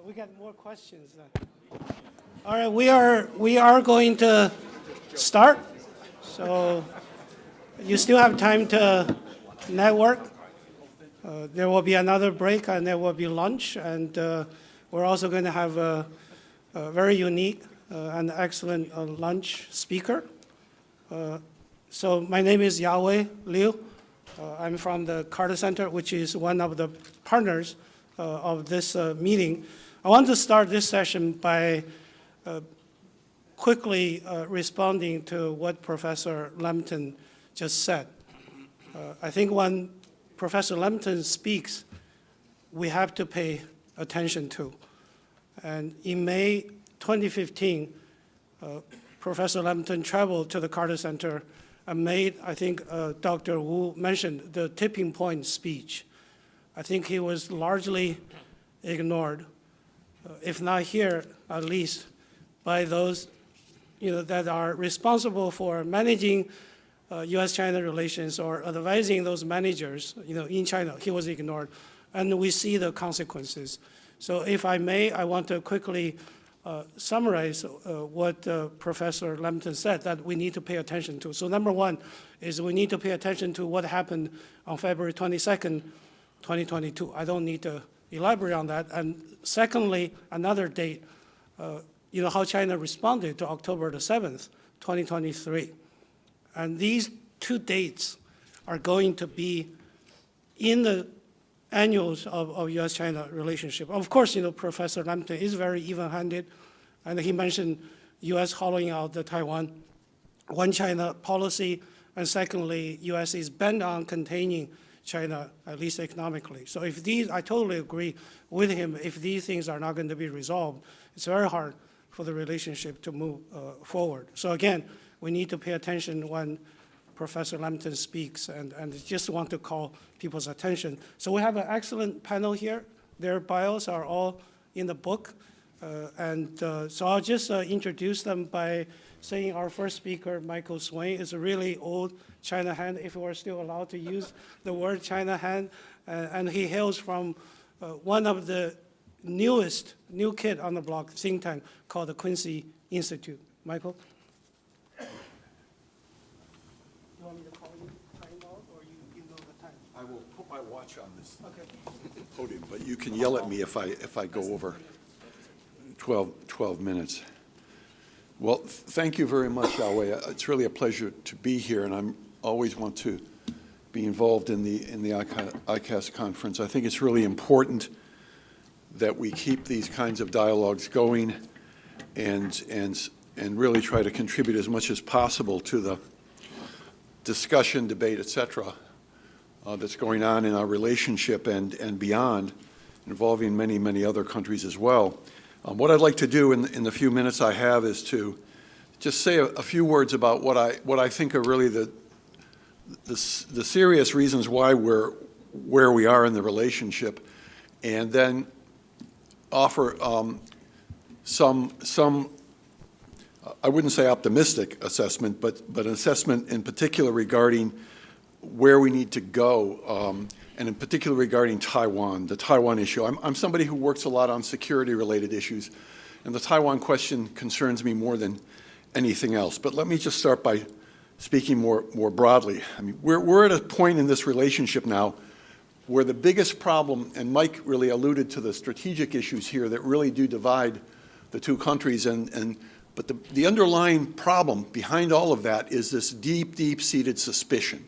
We got more questions. All right, we are going to start. So you still have time to network. There will be another break, and there will be lunch, and we're also going to have a very unique and excellent lunch speaker. So my name is Yawei Liu. I'm from the Carter Center, which is one of the partners of this meeting. I want to start this session by quickly responding to what Professor Lambton just said. I think when Professor Lambton speaks, we have to pay attention to. And in May 2015, Professor Lambton traveled to the Carter Center and made, I think Dr. Wu mentioned, the tipping point speech. I think he was largely ignored, if not here, at least by those that are responsible for managing U.S. China relations or advising those managers in China. He was ignored, and we see the consequences. So if I may, I want to quickly summarize what Professor Lambton said that we need to pay attention to. So number one is we need to pay attention to what happened on February 22nd, 2022. I don't need to elaborate on that. And secondly, another date, how China responded to October the 7th, 2023. And these two dates are going to be in the annuals of U.S.-China relationship. Of course, Professor Lambton is very even-handed, and he mentioned U.S. hollowing out the Taiwan one China policy, and secondly, U.S. is bent on containing China, at least economically. So if these, I totally agree with him, if these things are not going to be resolved, it's very hard for the relationship to move forward. So again, we need to pay attention when Professor Lambton speaks, and just want to call people's attention. So we have an excellent panel here. Their bios are all in the book. So I'll just introduce them by saying our first speaker, Michael Swaine, is a really old China hand, if we're still allowed to use the word China hand. And he hails from one of the new kid on the block think tank called the Quincy Institute. Michael? I will put my watch on this podium, but you can yell at me if I go over 12 minutes. Well, thank you very much, Yawei. It's really a pleasure to be here, and I always want to be involved in the ICAS conference. I think it's really important that we keep these kinds of dialogues going and really try to contribute as much as possible to the discussion, debate, et cetera, that's going on in our relationship and beyond, involving many, many other countries as well. What I'd like to do in the few minutes I have is to just say a few words about what I think are really the serious reasons why we're where we are in the relationship, and then offer some I wouldn't say optimistic assessment, but an assessment in particular regarding where we need to go, and in particular regarding Taiwan, the Taiwan issue. I'm somebody who works a lot on security-related issues, and the Taiwan question concerns me more than anything else. But let me just start by speaking more broadly. I mean, we're at a point in this relationship now where the biggest problem, and Mike really alluded to the strategic issues here that really do divide the two countries, but the underlying problem behind all of that is this deep-seated suspicion.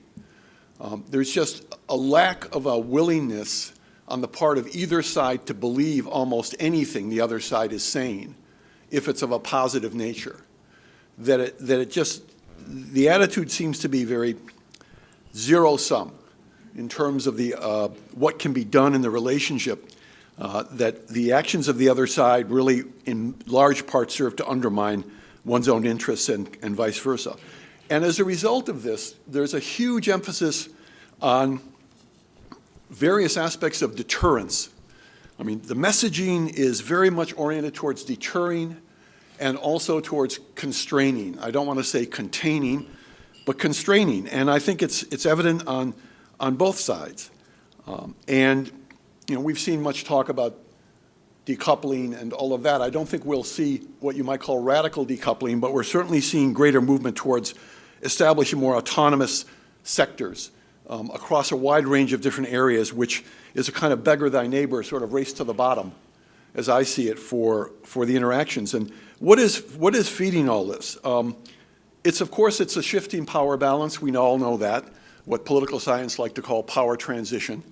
There's just a lack of a willingness on the part of either side to believe almost anything the other side is saying, if it's of a positive nature. The attitude seems to be very zero-sum in terms of what can be done in the relationship, that the actions of the other side really in large part serve to undermine one's own interests and vice versa. And as a result of this, there's a huge emphasis on various aspects of deterrence. I mean, the messaging is very much oriented towards deterring and also towards constraining. I don't want to say containing, but constraining. And I think it's evident on both sides. We've seen much talk about decoupling and all of that. I don't think we'll see what you might call radical decoupling, but we're certainly seeing greater movement towards establishing more autonomous sectors across a wide range of different areas, which is a kind of beggar thy neighbor sort of race to the bottom, as I see it, for the interactions. And what is feeding all this? Of course, it's a shifting power balance. We all know that, what political science like to call power transition.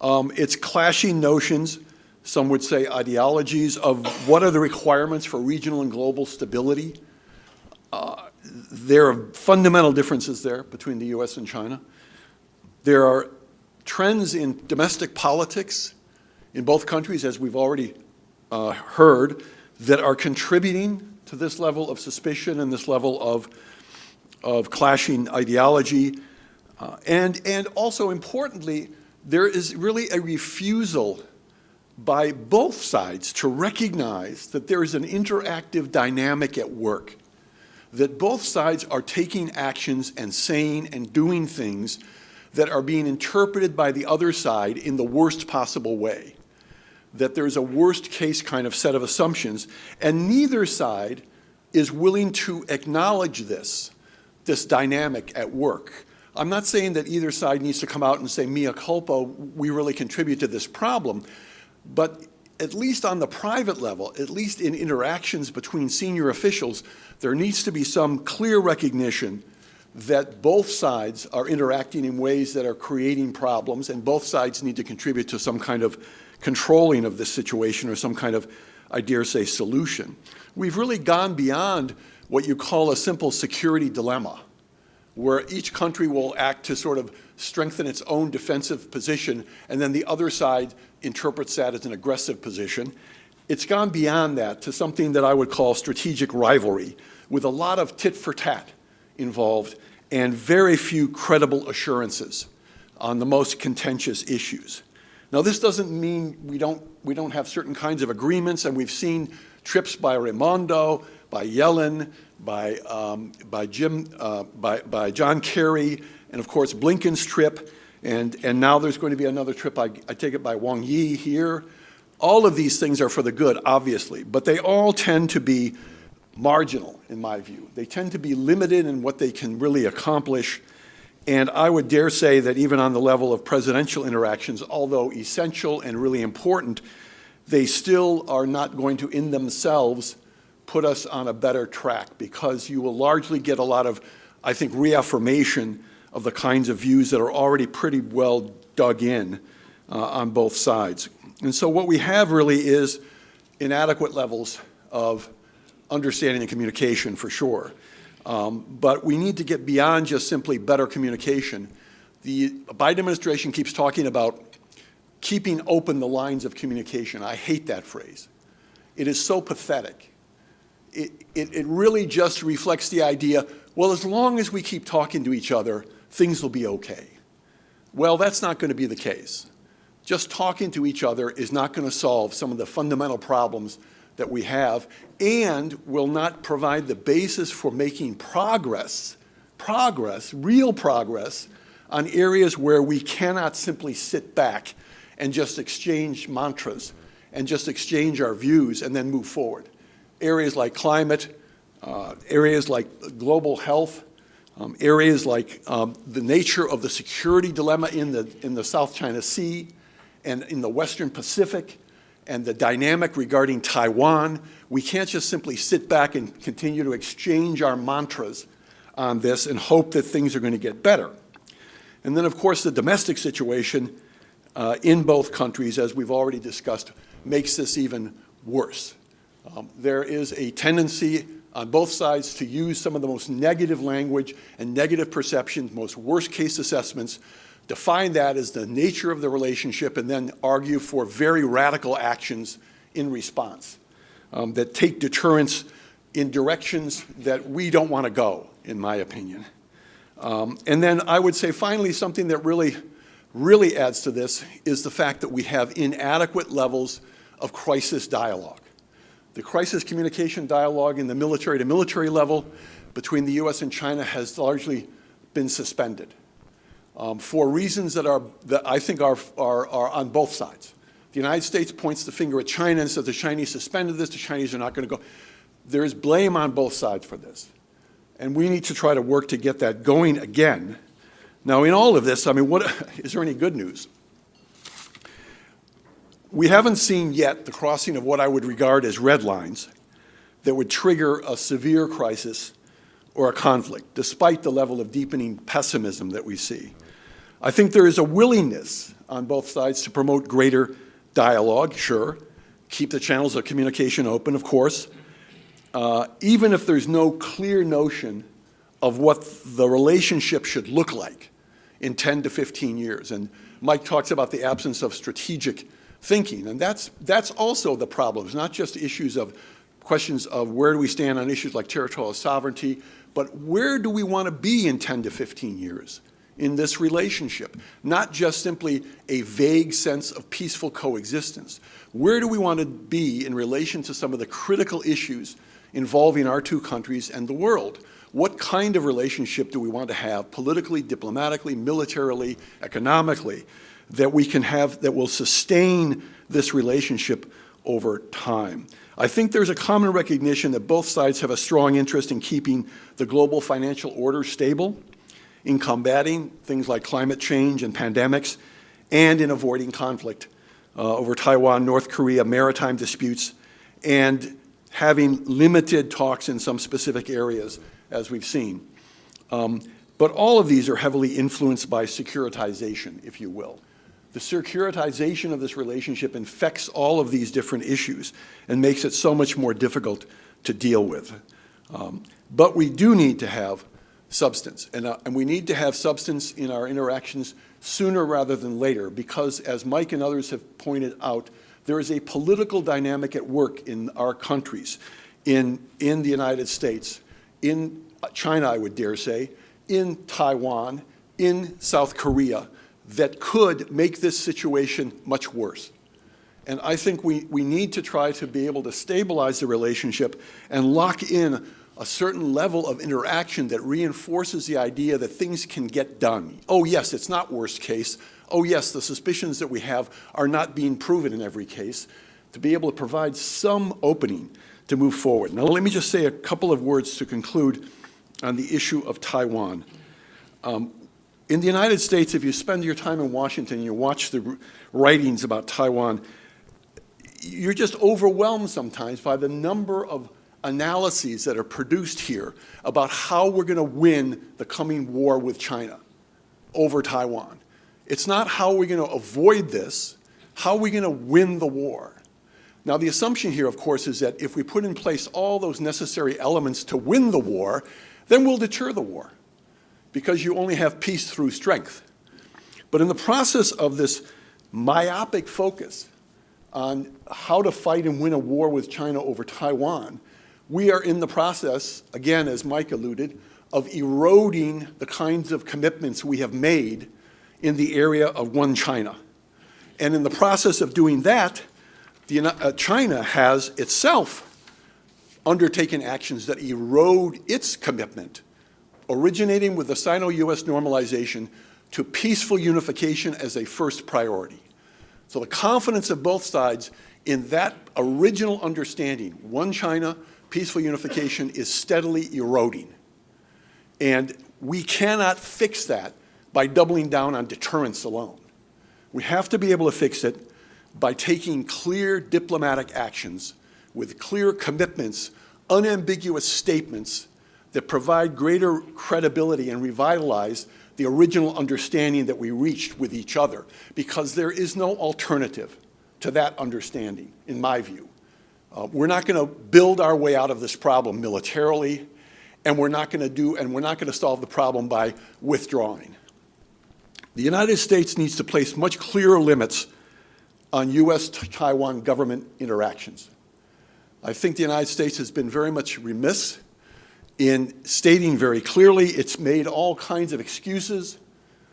It's clashing notions, some would say ideologies, of what are the requirements for regional and global stability. There are fundamental differences there between the U.S. and China. There are trends in domestic politics in both countries, as we've already heard, that are contributing to this level of suspicion and this level of clashing ideology. And also importantly, there is really a refusal by both sides to recognize that there is an interactive dynamic at work, that both sides are taking actions and saying and doing things that are being interpreted by the other side in the worst possible way, that there's a worst case kind of set of assumptions, and neither side is willing to acknowledge this dynamic at work. I'm not saying that either side needs to come out and say, mea culpa, we really contribute to this problem, but at least on the private level, at least in interactions between senior officials, there needs to be some clear recognition that both sides are interacting in ways that are creating problems, and both sides need to contribute to some kind of controlling of this situation or some kind of, I dare say, solution. We've really gone beyond what you call a simple security dilemma, where each country will act to sort of strengthen its own defensive position, and then the other side interprets that as an aggressive position. It's gone beyond that to something that I would call strategic rivalry, with a lot of tit for tat involved and very few credible assurances on the most contentious issues. Now, this doesn't mean we don't have certain kinds of agreements, and we've seen trips by Raimondo, by Yellen, by John Kerry, and of course Blinken's trip, and now there's going to be another trip, I take it, by Wang Yi here. All of these things are for the good, obviously, but they all tend to be marginal, in my view. They tend to be limited in what they can really accomplish, and I would dare say that even on the level of presidential interactions, although essential and really important, they still are not going to, in themselves, put us on a better track, because you will largely get a lot of, I think, reaffirmation of the kinds of views that are already pretty well dug in on both sides. And so what we have really is inadequate levels of understanding and communication, for sure. But we need to get beyond just simply better communication. The Biden administration keeps talking about keeping open the lines of communication. I hate that phrase. It is so pathetic. It really just reflects the idea, well, as long as we keep talking to each other, things will be okay. Well, that's not going to be the case. Just talking to each other is not going to solve some of the fundamental problems that we have, and will not provide the basis for making progress, real progress, on areas where we cannot simply sit back and just exchange mantras and just exchange our views and then move forward. Areas like climate, areas like global health, areas like the nature of the security dilemma in the South China Sea and in the Western Pacific, and the dynamic regarding Taiwan. We can't just simply sit back and continue to exchange our mantras on this and hope that things are going to get better. And then, of course, the domestic situation in both countries, as we've already discussed, makes this even worse. There is a tendency on both sides to use some of the most negative language and negative perceptions, most worst-case assessments, define that as the nature of the relationship, and then argue for very radical actions in response that take deterrence in directions that we don't want to go, in my opinion. And then I would say finally something that really adds to this is the fact that we have inadequate levels of crisis dialogue. The crisis communication dialogue in the military-to-military level between the U.S. and China has largely been suspended for reasons that I think are on both sides. The United States points the finger at China and says the Chinese suspended this, the Chinese are not going to go. There is blame on both sides for this. And we need to try to work to get that going again. Now, in all of this, I mean, is there any good news? We haven't seen yet the crossing of what I would regard as red lines that would trigger a severe crisis or a conflict, despite the level of deepening pessimism that we see. I think there is a willingness on both sides to promote greater dialogue, sure, keep the channels of communication open, of course, even if there's no clear notion of what the relationship should look like in 10 to 15 years. And Mike talks about the absence of strategic thinking, and that's also the problem. It's not just issues of questions of where do we stand on issues like territorial sovereignty, but where do we want to be in 10 to 15 years in this relationship? Not just simply a vague sense of peaceful coexistence. Where do we want to be in relation to some of the critical issues involving our two countries and the world? What kind of relationship do we want to have politically, diplomatically, militarily, economically, that we can have that will sustain this relationship over time? I think there's a common recognition that both sides have a strong interest in keeping the global financial order stable, in combating things like climate change and pandemics, and in avoiding conflict over Taiwan, North Korea, maritime disputes, and having limited talks in some specific areas, as we've seen. But all of these are heavily influenced by securitization, if you will. The securitization of this relationship infects all of these different issues and makes it so much more difficult to deal with. But we do need to have substance, and we need to have substance in our interactions sooner rather than later, because as Mike and others have pointed out, there is a political dynamic at work in our countries, in the United States, in China, I would dare say, in Taiwan, in South Korea, that could make this situation much worse. And I think we need to try to be able to stabilize the relationship and lock in a certain level of interaction that reinforces the idea that things can get done. Oh yes, it's not worst case. Oh yes, the suspicions that we have are not being proven in every case, to be able to provide some opening to move forward. Now let me just say a couple of words to conclude on the issue of Taiwan. In the United States, if you spend your time in Washington and you watch the writings about Taiwan, you're just overwhelmed sometimes by the number of analyses that are produced here about how we're going to win the coming war with China over Taiwan. It's not how we're going to avoid this, how are we going to win the war? Now, the assumption here, of course, is that if we put in place all those necessary elements to win the war, then we'll deter the war, because you only have peace through strength. But in the process of this myopic focus on how to fight and win a war with China over Taiwan, we are in the process, again, as Mike alluded, of eroding the kinds of commitments we have made in the area of one China. And in the process of doing that, China has itself undertaken actions that erode its commitment, originating with the Sino-U.S. normalization, to peaceful unification as a first priority. So the confidence of both sides in that original understanding, one China, peaceful unification, is steadily eroding. And we cannot fix that by doubling down on deterrence alone. We have to be able to fix it by taking clear diplomatic actions with clear commitments, unambiguous statements that provide greater credibility and revitalize the original understanding that we reached with each other, because there is no alternative to that understanding, in my view. We're not going to build our way out of this problem militarily, and we're not going to solve the problem by withdrawing. The United States needs to place much clearer limits on U.S.-Taiwan government interactions. I think the United States has been very much remiss in stating very clearly. It's made all kinds of excuses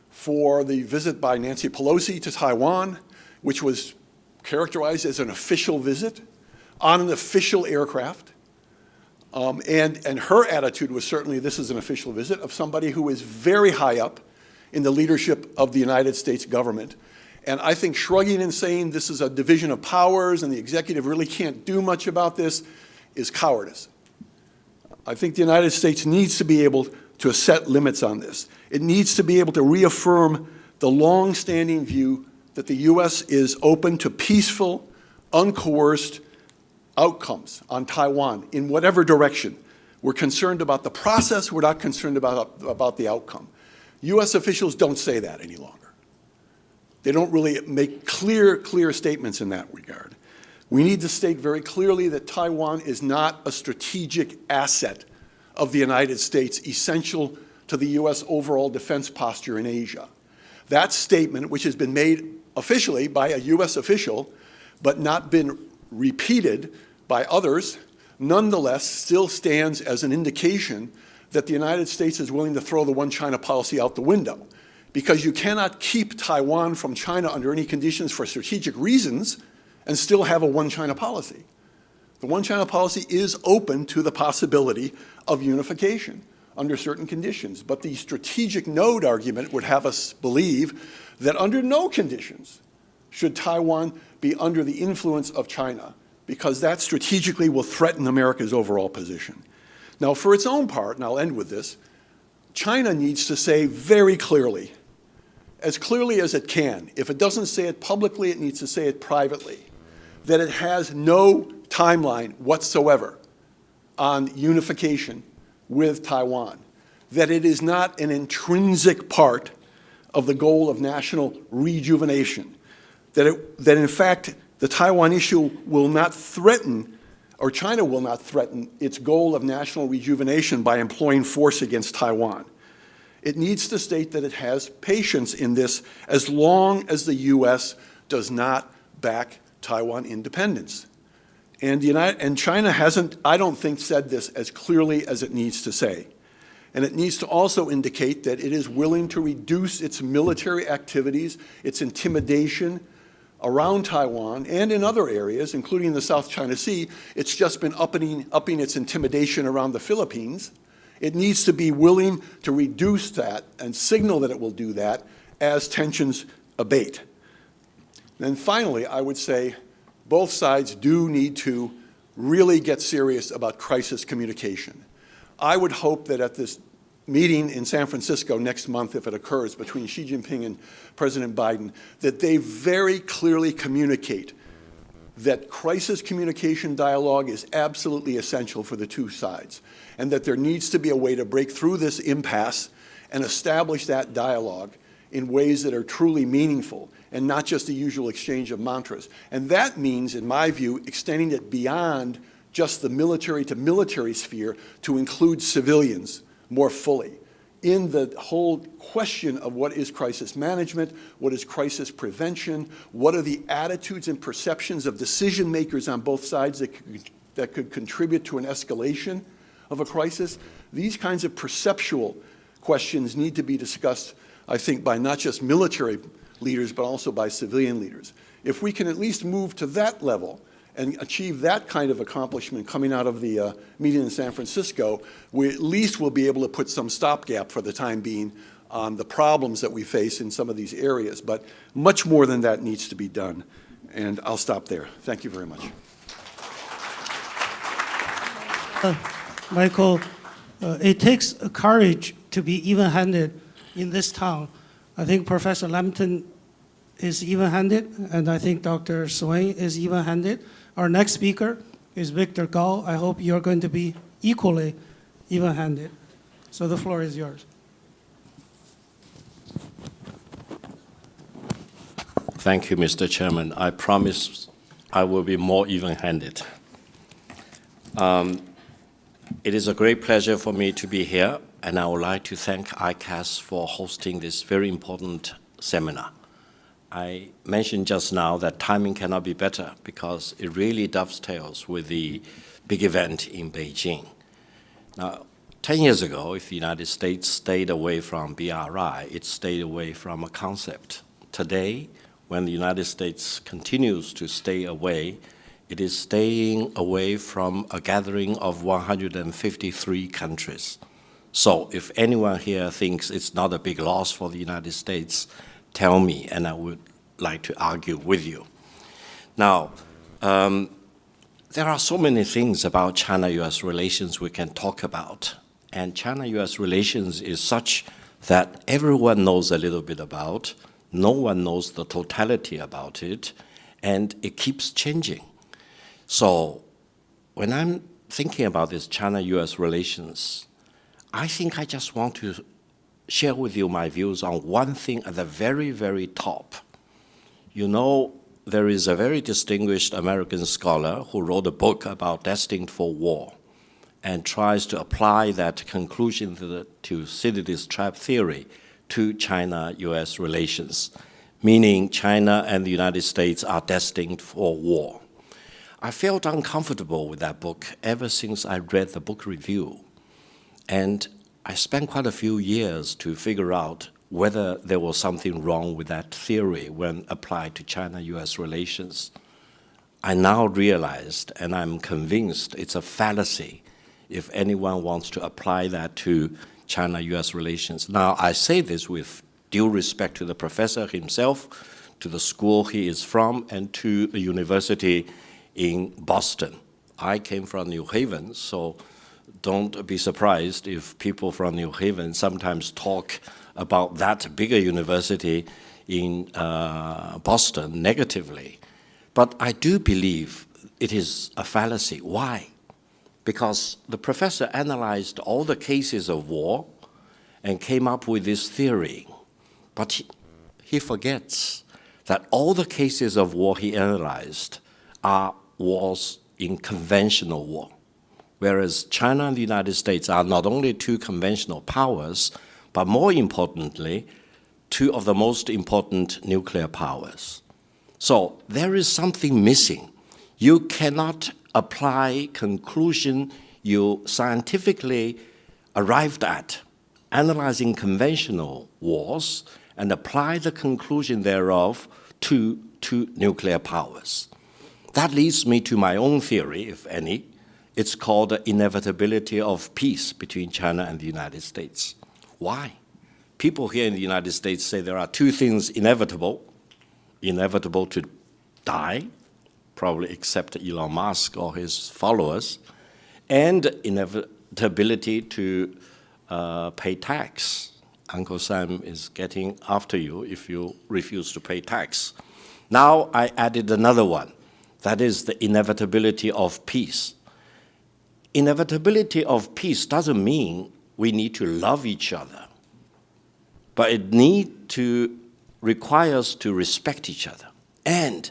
for the visit by Nancy Pelosi to Taiwan, which was characterized as an official visit on an official aircraft. And her attitude was certainly, this is an official visit of somebody who is very high up in the leadership of the United States government. And I think shrugging and saying this is a division of powers and the executive really can't do much about this is cowardice. I think the United States needs to be able to set limits on this. It needs to be able to reaffirm the long-standing view that the U.S. is open to peaceful, uncoerced outcomes on Taiwan in whatever direction. We're concerned about the process. We're not concerned about the outcome. U.S. officials don't say that any longer. They don't really make clear statements in that regard. We need to state very clearly that Taiwan is not a strategic asset of the United States, essential to the U.S. overall defense posture in Asia. That statement, which has been made officially by a U.S. official, but not been repeated by others, nonetheless still stands as an indication that the United States is willing to throw the one China policy out the window, because you cannot keep Taiwan from China under any conditions for strategic reasons and still have a one China policy. The one China policy is open to the possibility of unification under certain conditions, but the strategic node argument would have us believe that under no conditions should Taiwan be under the influence of China, because that strategically will threaten America's overall position. Now, for its own part, and I'll end with this, China needs to say very clearly, as clearly as it can, if it doesn't say it publicly, it needs to say it privately, that it has no timeline whatsoever on unification with Taiwan, that it is not an intrinsic part of the goal of national rejuvenation, that in fact the Taiwan issue will not threaten, or China will not threaten, its goal of national rejuvenation by employing force against Taiwan. It needs to state that it has patience in this as long as the U.S. does not back Taiwan independence. And China hasn't, I don't think, said this as clearly as it needs to say. And it needs to also indicate that it is willing to reduce its military activities, its intimidation around Taiwan and in other areas, including the South China Sea. It's just been upping its intimidation around the Philippines. It needs to be willing to reduce that and signal that it will do that as tensions abate. And finally, I would say both sides do need to really get serious about crisis communication. I would hope that at this meeting in San Francisco next month, if it occurs, between Xi Jinping and President Biden, that they very clearly communicate that crisis communication dialogue is absolutely essential for the two sides, and that there needs to be a way to break through this impasse and establish that dialogue in ways that are truly meaningful and not just the usual exchange of mantras. And that means, in my view, extending it beyond just the military to military sphere to include civilians more fully in the whole question of what is crisis management, what is crisis prevention, what are the attitudes and perceptions of decision makers on both sides that could contribute to an escalation of a crisis. These kinds of perceptual questions need to be discussed, I think, by not just military leaders, but also by civilian leaders. If we can at least move to that level and achieve that kind of accomplishment coming out of the meeting in San Francisco, we at least will be able to put some stopgap for the time being on the problems that we face in some of these areas. But much more than that needs to be done. And I'll stop there. Thank you very much. Michael, it takes courage to be even-handed in this town. I think Professor Lambton is even-handed, and I think Dr. Swaine is even-handed. Our next speaker is Victor Gao. I hope you're going to be equally even-handed. So the floor is yours. Thank you, Mr. Chairman. I promise I will be more even-handed. It is a great pleasure for me to be here, and I would like to thank ICAS for hosting this very important seminar. I mentioned just now that timing cannot be better because it really dovetails with the big event in Beijing. Now, 10 years ago, if the United States stayed away from BRI, it stayed away from a concept. Today, when the United States continues to stay away, it is staying away from a gathering of 153 countries. So if anyone here thinks it's not a big loss for the United States, tell me, and I would like to argue with you. Now, there are so many things about China-US relations we can talk about. And China-US relations is such that everyone knows a little bit about, no one knows the totality about it, and it keeps changing. So when I'm thinking about this China-US relations, I think I just want to share with you my views on one thing at the very, very top. You know, there is a very distinguished American scholar who wrote a book about Destined for War and tries to apply that conclusion to Thucydides' trap theory to China-US relations, meaning China and the United States are destined for war. I felt uncomfortable with that book ever since I read the book review. And I spent quite a few years to figure out whether there was something wrong with that theory when applied to China-US relations. I now realized, and I'm convinced, it's a fallacy if anyone wants to apply that to China-US relations. Now, I say this with due respect to the professor himself, to the school he is from, and to the university in Boston. I came from New Haven, so don't be surprised if people from New Haven sometimes talk about that bigger university in Boston negatively. But I do believe it is a fallacy. Why? Because the professor analyzed all the cases of war and came up with this theory. But he forgets that all the cases of war he analyzed are wars in conventional war, whereas China and the United States are not only two conventional powers, but more importantly, two of the most important nuclear powers. So there is something missing. You cannot apply conclusion you scientifically arrived at, analyzing conventional wars, and apply the conclusion thereof to two nuclear powers. That leads me to my own theory, if any. It's called the inevitability of peace between China and the United States. Why? People here in the United States say there are two things inevitable to die, probably except Elon Musk or his followers, and inevitability to pay tax. Uncle Sam is getting after you if you refuse to pay tax. Now I added another one. That is the inevitability of peace. Inevitability of peace doesn't mean we need to love each other, but it requires us to respect each other and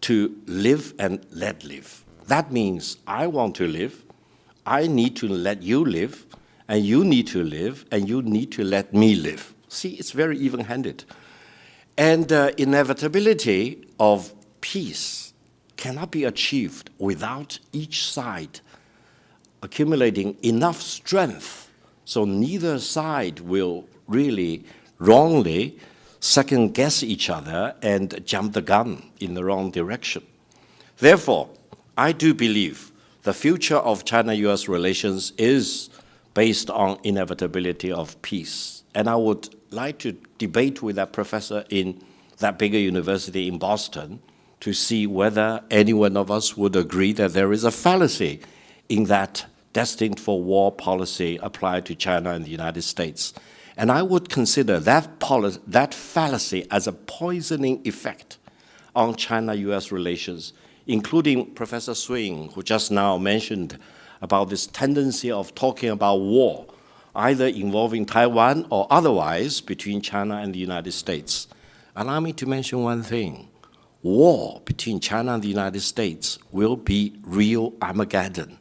to live and let live. That means I want to live, I need to let you live, and you need to live, and you need to let me live. See, it's very even-handed. And inevitability of peace cannot be achieved without each side accumulating enough strength so neither side will really wrongly second-guess each other and jump the gun in the wrong direction. Therefore, I do believe the future of China-US relations is based on inevitability of peace. And I would like to debate with that professor in that bigger university in Boston to see whether any one of us would agree that there is a fallacy in that destined for war policy applied to China and the United States. And I would consider that fallacy as a poisoning effect on China-US relations, including Professor Swaine, who just now mentioned about this tendency of talking about war, either involving Taiwan or otherwise between China and the United States. Allow me to mention one thing. War between China and the United States will be real Armageddon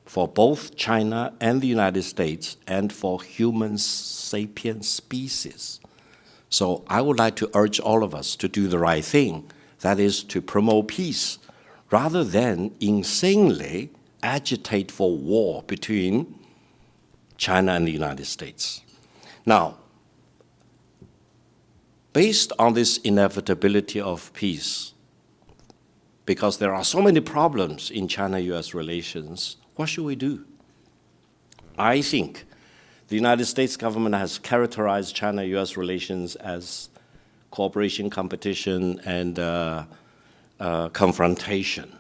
for both China and the United States and for human sapient species. So I would like to urge all of us to do the right thing, that is to promote peace, rather than insanely agitate for war between China and the United States. Now, based on this inevitability of peace, because there are so many problems in China-US relations, what should we do? I think the United States government has characterized China-US relations as cooperation, competition, and confrontation.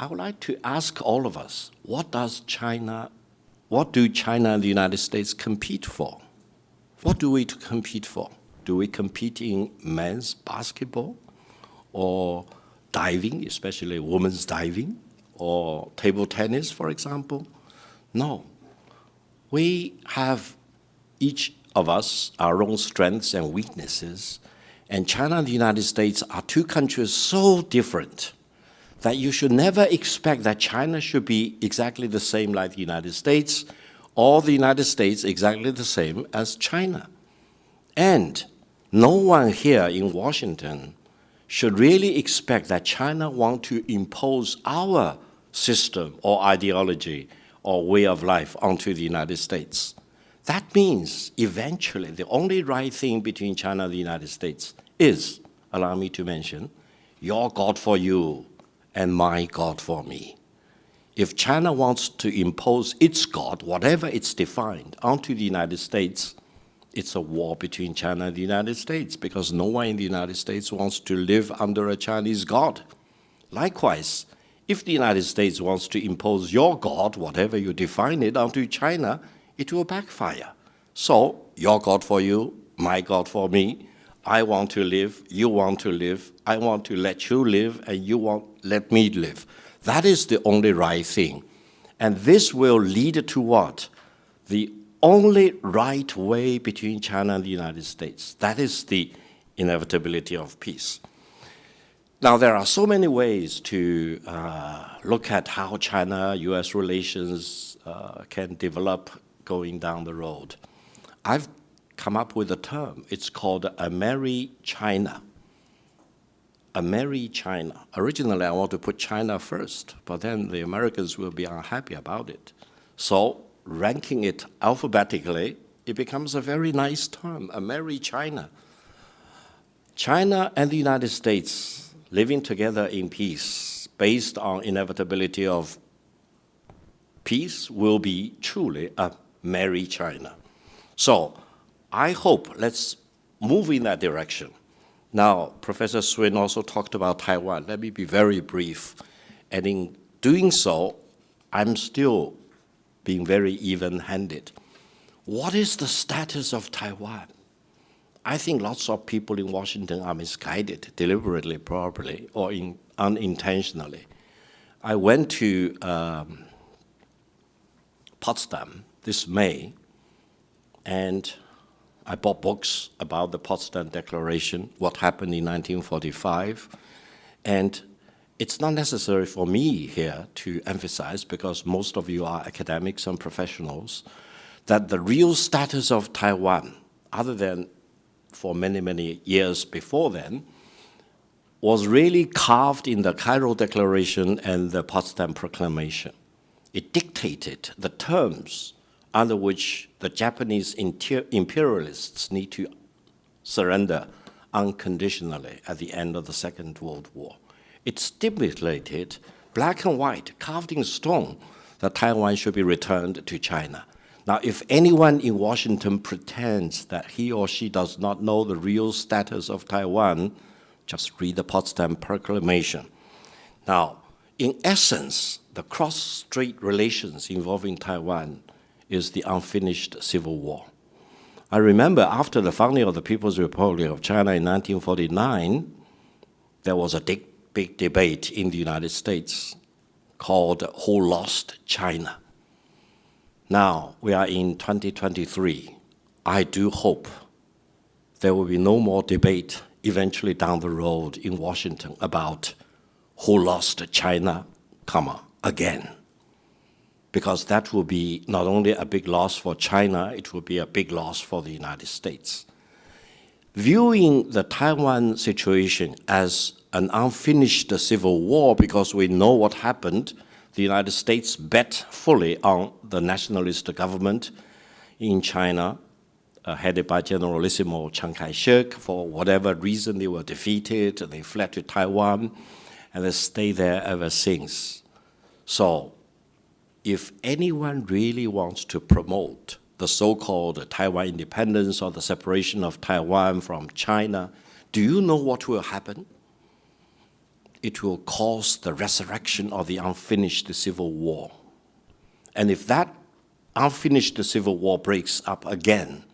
I would like to ask all of us, what do China and the United States compete for? What do we compete for? Do we compete in men's basketball or diving, especially women's diving, or table tennis, for example? No. We have, each of us, our own strengths and weaknesses, and China and the United States are two countries so different that you should never expect that China should be exactly the same like the United States, or the United States exactly the same as China. And no one here in Washington should really expect that China wants to impose our system or ideology or way of life onto the United States. That means eventually the only right thing between China and the United States is, allow me to mention, your God for you and my God for me. If China wants to impose its God, whatever it's defined, onto the United States, it's a war between China and the United States, because no one in the United States wants to live under a Chinese God. Likewise, if the United States wants to impose your God, whatever you define it, onto China, it will backfire. So, your God for you, my God for me, I want to live, you want to live, I want to let you live, and you won't let me live. That is the only right thing. And this will lead to what? The only right way between China and the United States. That is the inevitability of peace. Now, there are so many ways to look at how China-U.S. relations can develop going down the road. I've come up with a term. It's called a merry China. A merry China. Originally, I want to put China first, but then the Americans will be unhappy about it. So, ranking it alphabetically, it becomes a very nice term, a merry China. China and the United States living together in peace, based on inevitability of peace, will be truly a merry China. So, I hope let's move in that direction. Now, Professor Swaine also talked about Taiwan. Let me be very brief. And in doing so, I'm still being very even-handed. What is the status of Taiwan? I think lots of people in Washington are misguided, deliberately probably, or unintentionally. I went to Potsdam this May, and I bought books about the Potsdam Declaration, what happened in 1945, and it's not necessary for me here to emphasize, because most of you are academics and professionals, that the real status of Taiwan, other than for many, many years before then, was really carved in the Cairo Declaration and the Potsdam Proclamation. It dictated the terms under which the Japanese imperialists need to surrender unconditionally at the end of the Second World War. It stipulated, black and white, carved in stone, that Taiwan should be returned to China. Now, if anyone in Washington pretends that he or she does not know the real status of Taiwan, just read the Potsdam Proclamation. Now, in essence, the cross-strait relations involving Taiwan is the unfinished civil war. I remember after the founding of the People's Republic of China in 1949, there was a big debate in the United States called Who Lost China? Now, we are in 2023. I do hope there will be no more debate eventually down the road in Washington about who lost China, again. Because that will be not only a big loss for China, it will be a big loss for the United States. Viewing the Taiwan situation as an unfinished civil war, because we know what happened, the United States bet fully on the nationalist government in China, headed by Generalissimo Chiang Kai-shek. For whatever reason, they were defeated, they fled to Taiwan, and they stayed there ever since. So, if anyone really wants to promote the the so-called Taiwan independence or the separation of Taiwan from China, do you know what will happen? It will cause the resurrection of the unfinished civil war. And if that unfinished civil war breaks up again,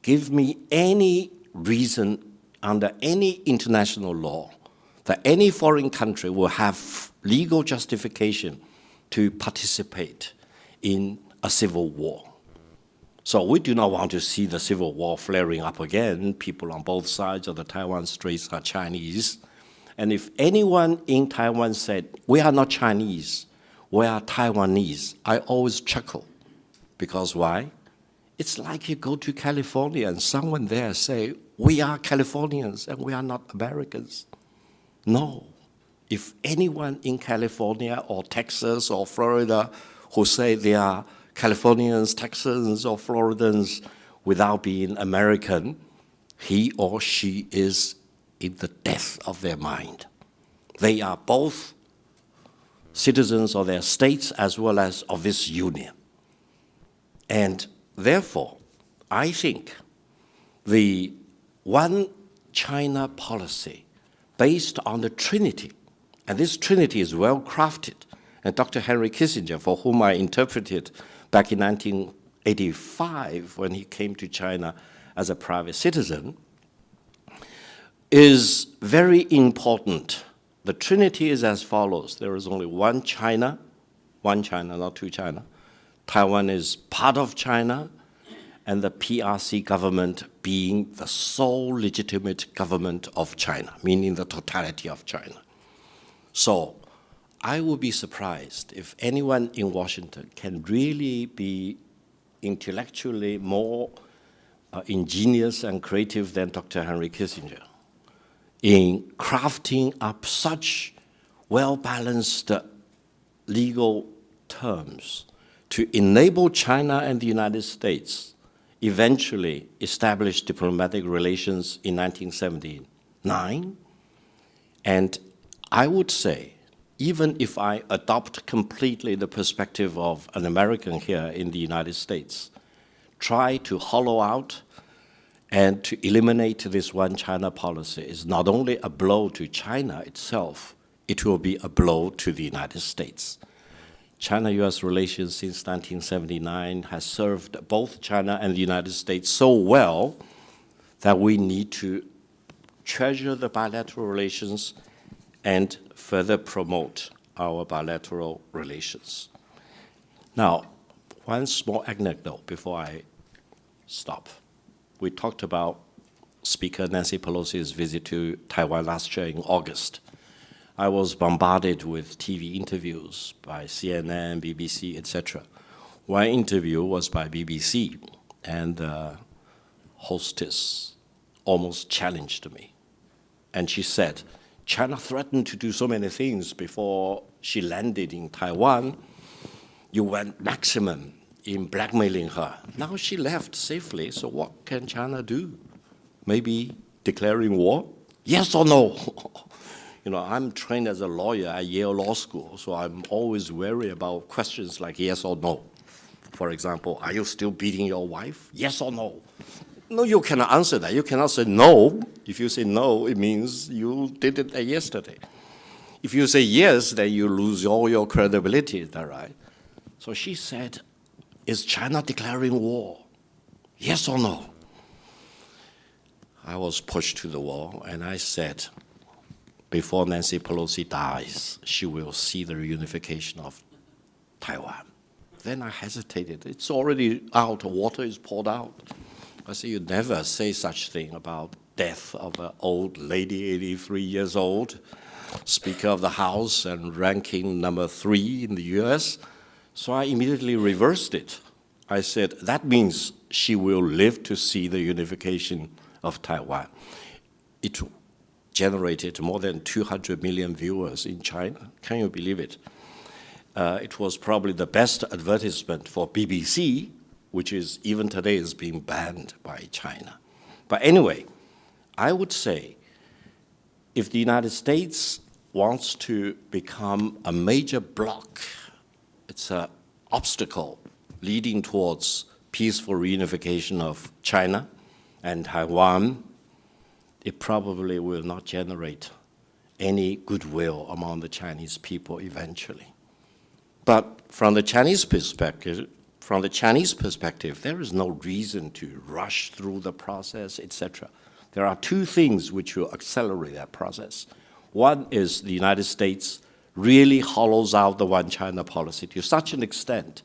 give me any reason under any international law that any foreign country will have legal justification to participate in a civil war. So we do not want to see the civil war flaring up again. People on both sides of the Taiwan Straits are Chinese. And if anyone in Taiwan said, we are not Chinese, we are Taiwanese, I always chuckle. Because why? It's like you go to California and someone there say, we are Californians and we are not Americans. No. If anyone in California or Texas or Florida who say they are Californians, Texans, or Floridans without being American, he or she is in the depth of their mind. They are both citizens of their states as well as of this union. And therefore, I think the one China policy based on the Trinity, and this Trinity is well crafted, and Dr. Henry Kissinger, for whom I interpreted back in 1985 when he came to China as a private citizen, is very important. The Trinity is as follows. There is only one China, not two China. Taiwan is part of China, and the PRC government being the sole legitimate government of China, meaning the totality of China. So I would be surprised if anyone in Washington can really be intellectually more ingenious and creative than Dr. Henry Kissinger in crafting up such well-balanced legal terms to enable China and the United States eventually establish diplomatic relations in 1979. And I would say, even if I adopt completely the perspective of an American here in the United States, try to hollow out and to eliminate this one China policy is not only a blow to China itself, it will be a blow to the United States. China-U.S. relations since 1979 has served both China and the United States so well that we need to treasure the bilateral relations and further promote our bilateral relations. Now, one small anecdote before I stop. We talked about Speaker Nancy Pelosi's visit to Taiwan last year in August. I was bombarded with TV interviews by CNN, BBC, etc. One interview was by BBC, and the hostess almost challenged me. And she said, China threatened to do so many things before she landed in Taiwan. You went maximum in blackmailing her. Now she left safely, so what can China do? Maybe declaring war? Yes or no? You know, I'm trained as a lawyer at Yale Law School, so I'm always wary about questions like yes or no. For example, are you still beating your wife? Yes or no? No, you cannot answer that. You cannot say no. If you say no, it means you did it yesterday. If you say yes, then you lose all your credibility, is that right? So she said, is China declaring war? Yes or no? I was pushed to the wall, and I said, before Nancy Pelosi dies, she will see the reunification of Taiwan. Then I hesitated. It's already out. Water is poured out. I said, you never say such thing about death of an old lady, 83 years old, Speaker of the House and ranking number 3 in the US. So I immediately reversed it. I said, that means she will live to see the unification of Taiwan. It generated more than 200 million viewers in China. Can you believe it? It was probably the best advertisement for BBC, which is even today is being banned by China. But anyway, I would say if the United States wants to become a major bloc, it's an obstacle leading towards peaceful reunification of China and Taiwan, it probably will not generate any goodwill among the Chinese people eventually. But from the Chinese perspective, there is no reason to rush through the process, etc. There are two things which will accelerate that process. One is the United States really hollows out the one China policy to such an extent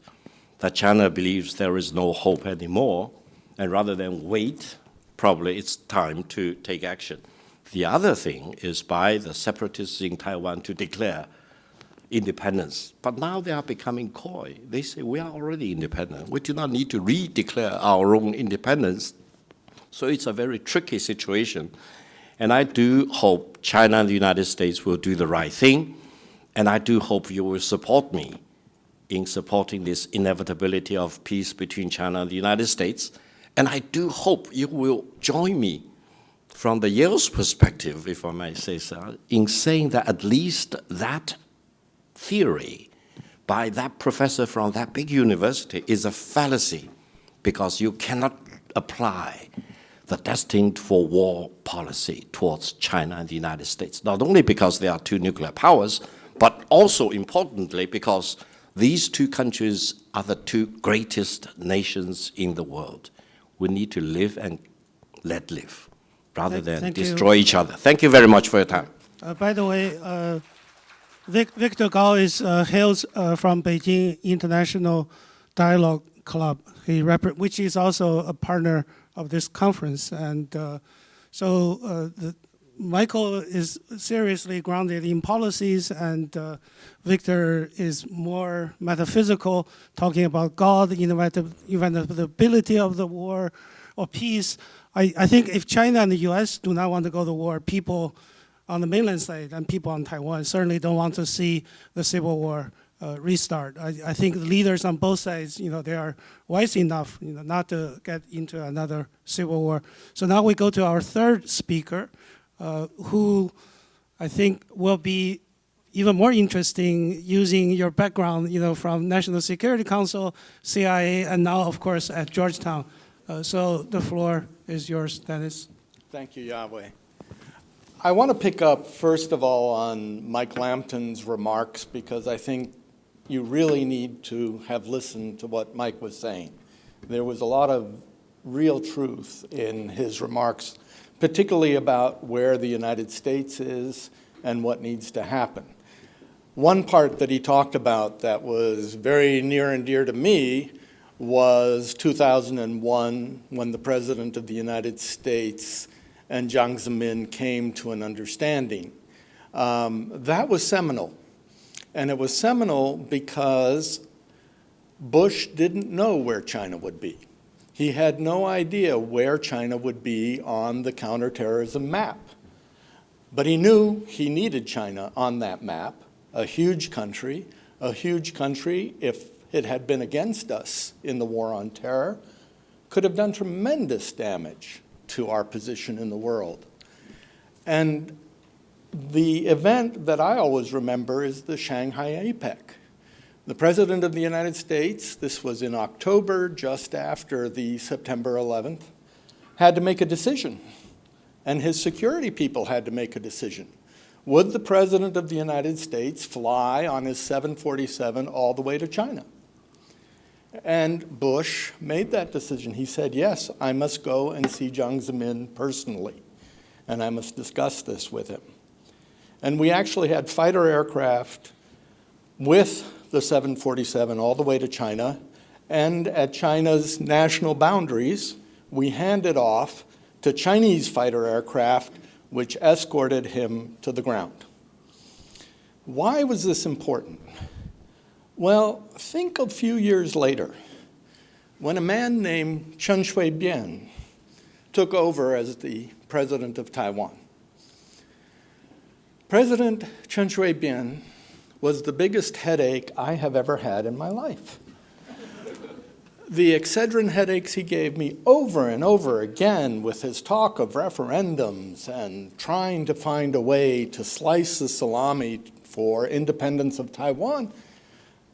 that China believes there is no hope anymore, and rather than wait, probably it's time to take action. The other thing is by the separatists in Taiwan to declare independence. But now they are becoming coy. They say, we are already independent. We do not need to re-declare our own independence. So it's a very tricky situation. And I do hope China and the United States will do the right thing. And I do hope you will support me in supporting this inevitability of peace between China and the United States. And I do hope you will join me from the Yale's perspective, if I may say so, in saying that at least that theory by that professor from that big university is a fallacy, because you cannot apply the destined for war policy towards China and the United States, not only because they are two nuclear powers, but also importantly because these two countries are the two greatest nations in the world. We need to live and let live, rather than destroy each other. Thank you very much for your time. By the way, Victor Gao hails from Beijing International Dialogue Club, which is also a partner of this conference. And Michael is seriously grounded in policies, and Victor is more metaphysical, talking about God, the inevitability of the war or peace. I think if China and the U.S. do not want to go to war, people on the mainland side and people on Taiwan certainly don't want to see the civil war restart. I think the leaders on both sides, they are wise enough, not to get into another civil war. So now we go to our third speaker, who I think will be even more interesting using your background, from National Security Council, CIA, and now, of course, at Georgetown. So the floor is yours, Dennis. Thank you, Yawei. I want to pick up, first of all, on Mike Lambton's remarks, because I think you really need to have listened to what Mike was saying. There was a lot of real truth in his remarks, particularly about where the United States is and what needs to happen. One part that he talked about that was very near and dear to me was 2001, when the President of the United States and Jiang Zemin came to an understanding. That was seminal. And it was seminal because Bush didn't know where China would be. He had no idea where China would be on the counterterrorism map. But he knew he needed China on that map, a huge country, if it had been against us in the war on terror, could have done tremendous damage to our position in the world. And the event that I always remember is the Shanghai APEC. The President of the United States, this was in October, just after the September 11th, had to make a decision. And his security people had to make a decision. Would the President of the United States fly on his 747 all the way to China? And Bush made that decision. He said, yes, I must go and see Jiang Zemin personally, and I must discuss this with him. And we actually had fighter aircraft with the 747 all the way to China, and at China's national boundaries, we handed off to Chinese fighter aircraft, which escorted him to the ground. Why was this important? Well, think a few years later, when a man named Chen Shui-bian took over as the president of Taiwan. President Chen Shui-bian was the biggest headache I have ever had in my life. The Excedrin headaches he gave me over and over again with his talk of referendums and trying to find a way to slice the salami for independence of Taiwan,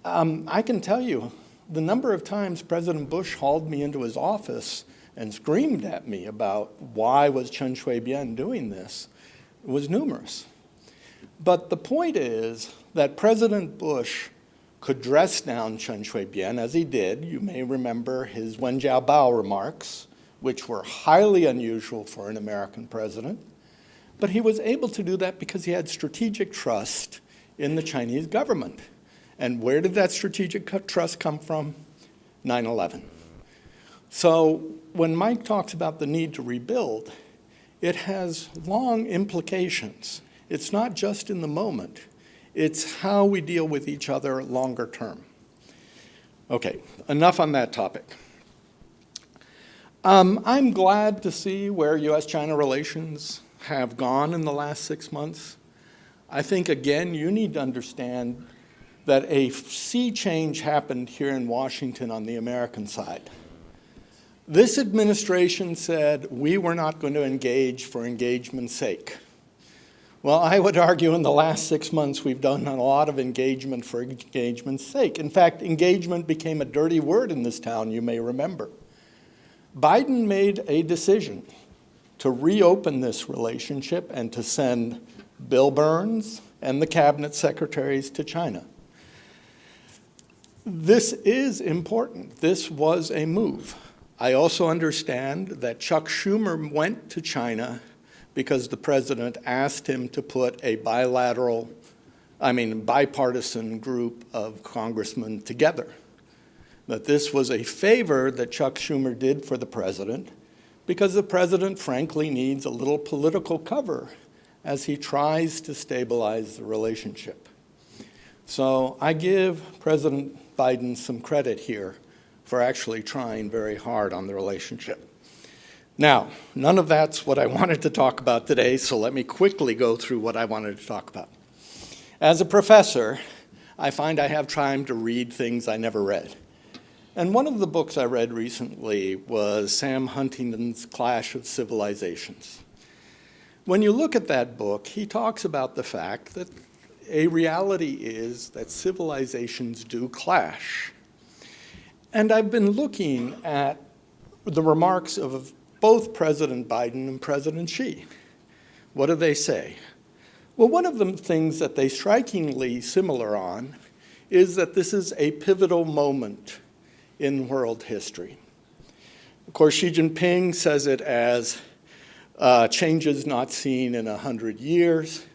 I can tell you, the number of times President Bush hauled me into his office and screamed at me about why was Chen Shui-bian doing this was numerous. But the point is that President Bush could dress down Chen Shui-bian, as he did. You may remember his Wen Jiabao remarks, which were highly unusual for an American president. But he was able to do that because he had strategic trust in the Chinese government. And where did that strategic trust come from? 9/11. So when Mike talks about the need to rebuild, it has long implications. It's not just in the moment. It's how we deal with each other longer term. Okay, enough on that topic. I'm glad to see where U.S. China relations have gone in the last 6 months. I think, again, you need to understand that a sea change happened here in Washington on the American side. This administration said we were not going to engage for engagement's sake. Well, I would argue in the last 6 months we've done a lot of engagement for engagement's sake. In fact, engagement became a dirty word in this town, you may remember. Biden made a decision to reopen this relationship and to send Bill Burns and the cabinet secretaries to China. This is important. This was a move. I also understand that Chuck Schumer went to China because the president asked him to put a bipartisan group of congressmen together. That this was a favor that Chuck Schumer did for the president because the president, frankly, needs a little political cover as he tries to stabilize the relationship. So I give President Biden some credit here for actually trying very hard on the relationship. Now, none of that's what I wanted to talk about today, so let me quickly go through what I wanted to talk about. As a professor, I find I have time to read things I never read. And one of the books I read recently was Sam Huntington's Clash of Civilizations. When you look at that book, he talks about the fact that a reality is that civilizations do clash. And I've been looking at the remarks of both President Biden and President Xi. What do they say? Well, one of the things that they strikingly similar on is that this is a pivotal moment in world history. Of course, Xi Jinping says it as changes not seen in 100 years.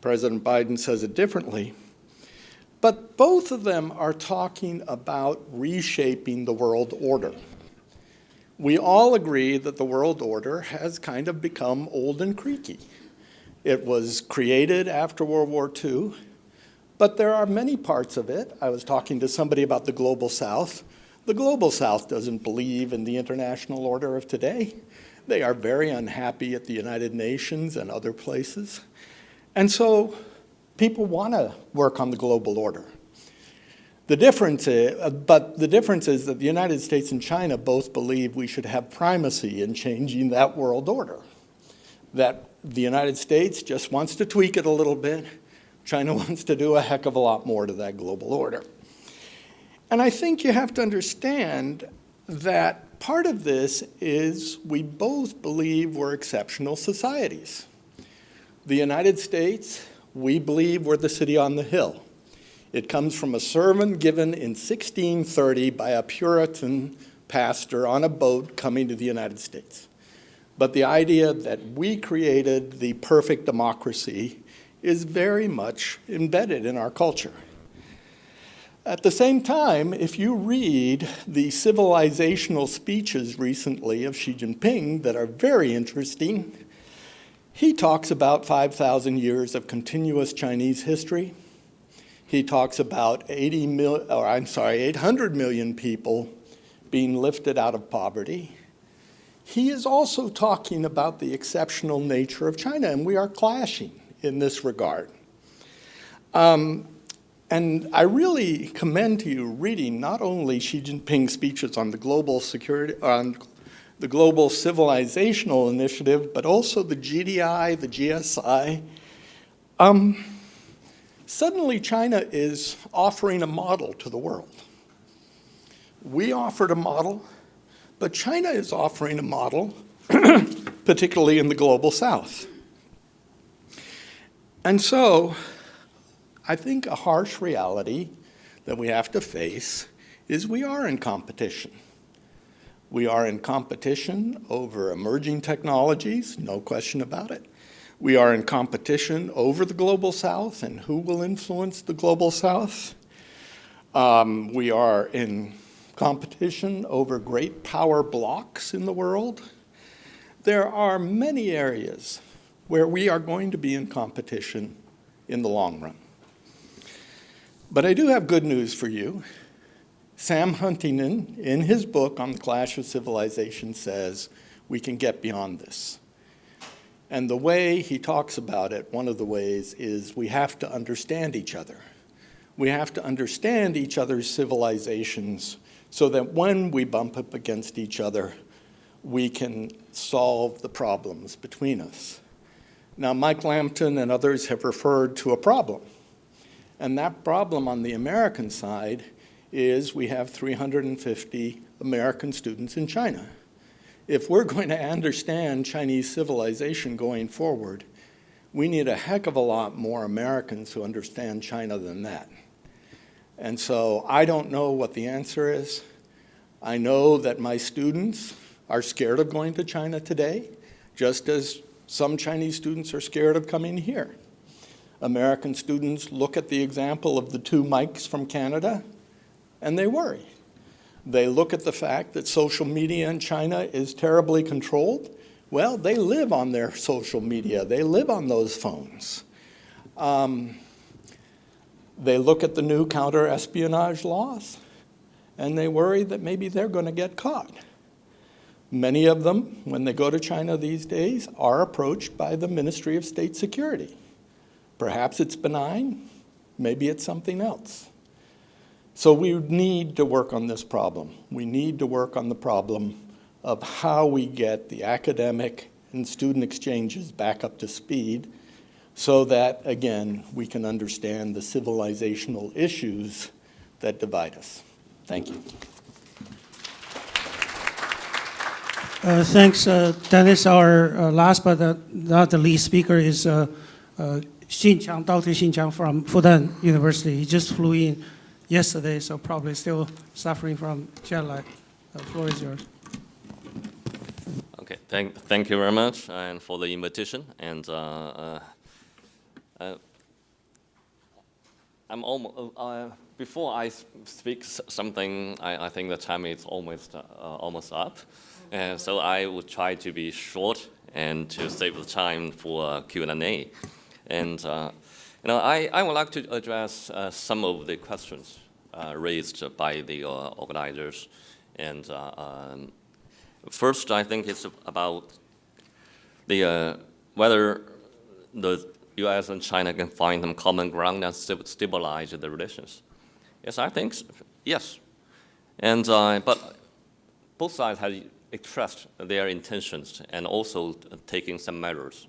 President Biden says it differently. But both of them are talking about reshaping the world order. We all agree that the world order has kind of become old and creaky. It was created after World War II, but there are many parts of it. I was talking to somebody about the Global South. The Global South doesn't believe in the international order of today. They are very unhappy at the United Nations and other places. And so people want to work on the global order. The difference is that the United States and China both believe we should have primacy in changing that world order. That the United States just wants to tweak it a little bit. China wants to do a heck of a lot more to that global order. And I think you have to understand that part of this is we both believe we're exceptional societies. The United States, we believe we're the city on the hill. It comes from a sermon given in 1630 by a Puritan pastor on a boat coming to the United States. But the idea that we created the perfect democracy is very much embedded in our culture. At the same time, if you read the civilizational speeches recently of Xi Jinping that are very interesting, he talks about 5,000 years of continuous Chinese history. He talks about 800 million people being lifted out of poverty. He is also talking about the exceptional nature of China, and we are clashing in this regard. And I really commend to you reading not only Xi Jinping's speeches on the global security, on the global civilizational initiative, but also the GDI, the GSI. Suddenly, China is offering a model to the world. We offered a model, but China is offering a model, particularly in the global south. And so I think a harsh reality that we have to face is we are in competition. We are in competition over emerging technologies, no question about it. We are in competition over the global south and who will influence the global south. We are in competition over great power blocks in the world. There are many areas where we are going to be in competition in the long run. But I do have good news for you. Sam Huntington, in his book on the Clash of Civilizations, says we can get beyond this. And the way he talks about it, one of the ways, is we have to understand each other. We have to understand each other's civilizations so that when we bump up against each other, we can solve the problems between us. Now, Mike Lambton and others have referred to a problem. And that problem on the American side is we have 350 American students in China. If we're going to understand Chinese civilization going forward, we need a heck of a lot more Americans who understand China than that. And so I don't know what the answer is. I know that my students are scared of going to China today, just as some Chinese students are scared of coming here. American students look at the example of the two Mikes from Canada, and they worry. They look at the fact that social media in China is terribly controlled. Well, they live on their social media. They live on those phones. They look at the new counter-espionage laws, and they worry that maybe they're going to get caught. Many of them, when they go to China these days, are approached by the Ministry of State Security. Perhaps it's benign, maybe it's something else. So we need to work on this problem. We need to work on the problem of how we get the academic and student exchanges back up to speed so that, again, we can understand the civilizational issues that divide us. Thank you. Thanks, Dennis. Our last but not the least speaker is Qiang, Dr. Qiang from Fudan University. He just flew in yesterday, so probably still suffering from jet lag. The floor is yours. Okay, thank you very much and for the invitation. And I'm almost before I speak something, I think the time is almost up, and so I will try to be short and to save the time for Q&A. And I would like to address some of the questions raised by the organizers. And first, I think it's about the whether the U.S. and China can find some common ground and stabilize the relations. Yes, I think so. Yes. And but both sides have expressed their intentions and also taking some measures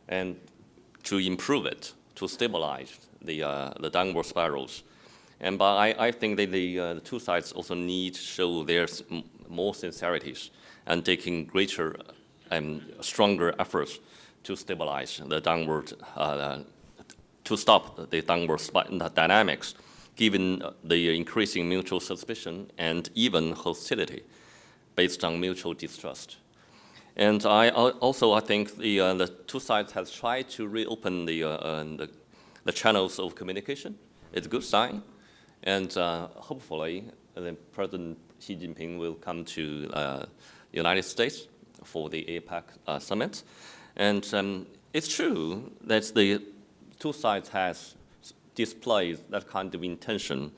and to improve it, to stabilize the downward spirals. And but I think that the two sides also need to show their more sincerities and taking greater and stronger efforts to stabilize the downward, to stop the downward dynamics, given the increasing mutual suspicion and even hostility based on mutual distrust. And I think the two sides have tried to reopen the channels of communication. It's a good sign. And hopefully, President Xi Jinping will come to the United States for the APEC summit. And it's true that the two sides has displayed that kind of intention.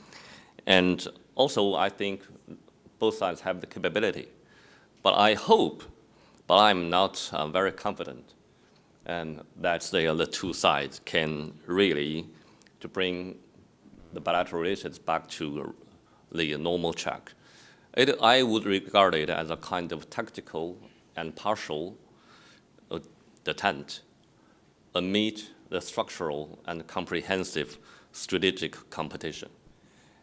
And also, I think both sides have the capability. But I hope, but I'm not very confident, and that the two sides can really to bring the bilateral relations back to the normal track. I would regard it as a kind of tactical and partial attempt amid the structural and comprehensive strategic competition,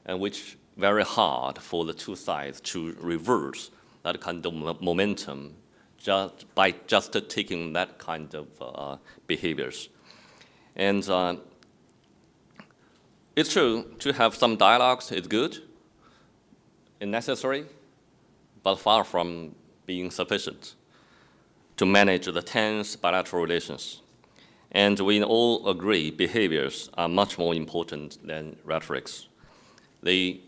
and which very hard for the two sides to reverse that kind of momentum just by taking that kind of behaviors. And it's true, to have some dialogues is good and necessary, but far from being sufficient to manage the tense bilateral relations. And we all agree behaviors are much more important than rhetorics. The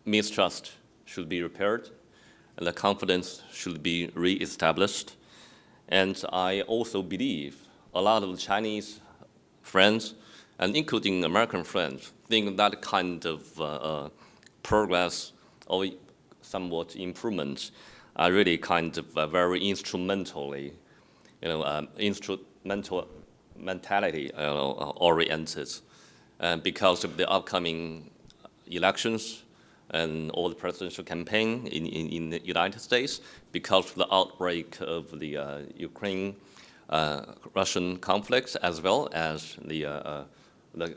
mistrust should be repaired, and the confidence should be reestablished. And I also believe a lot of Chinese friends, and including American friends, think that kind of progress or somewhat improvement are really kind of very instrumental mentality oriented, because of the upcoming elections and all the presidential campaign in the United States, because of the outbreak of the Ukraine-Russian conflict, as well as the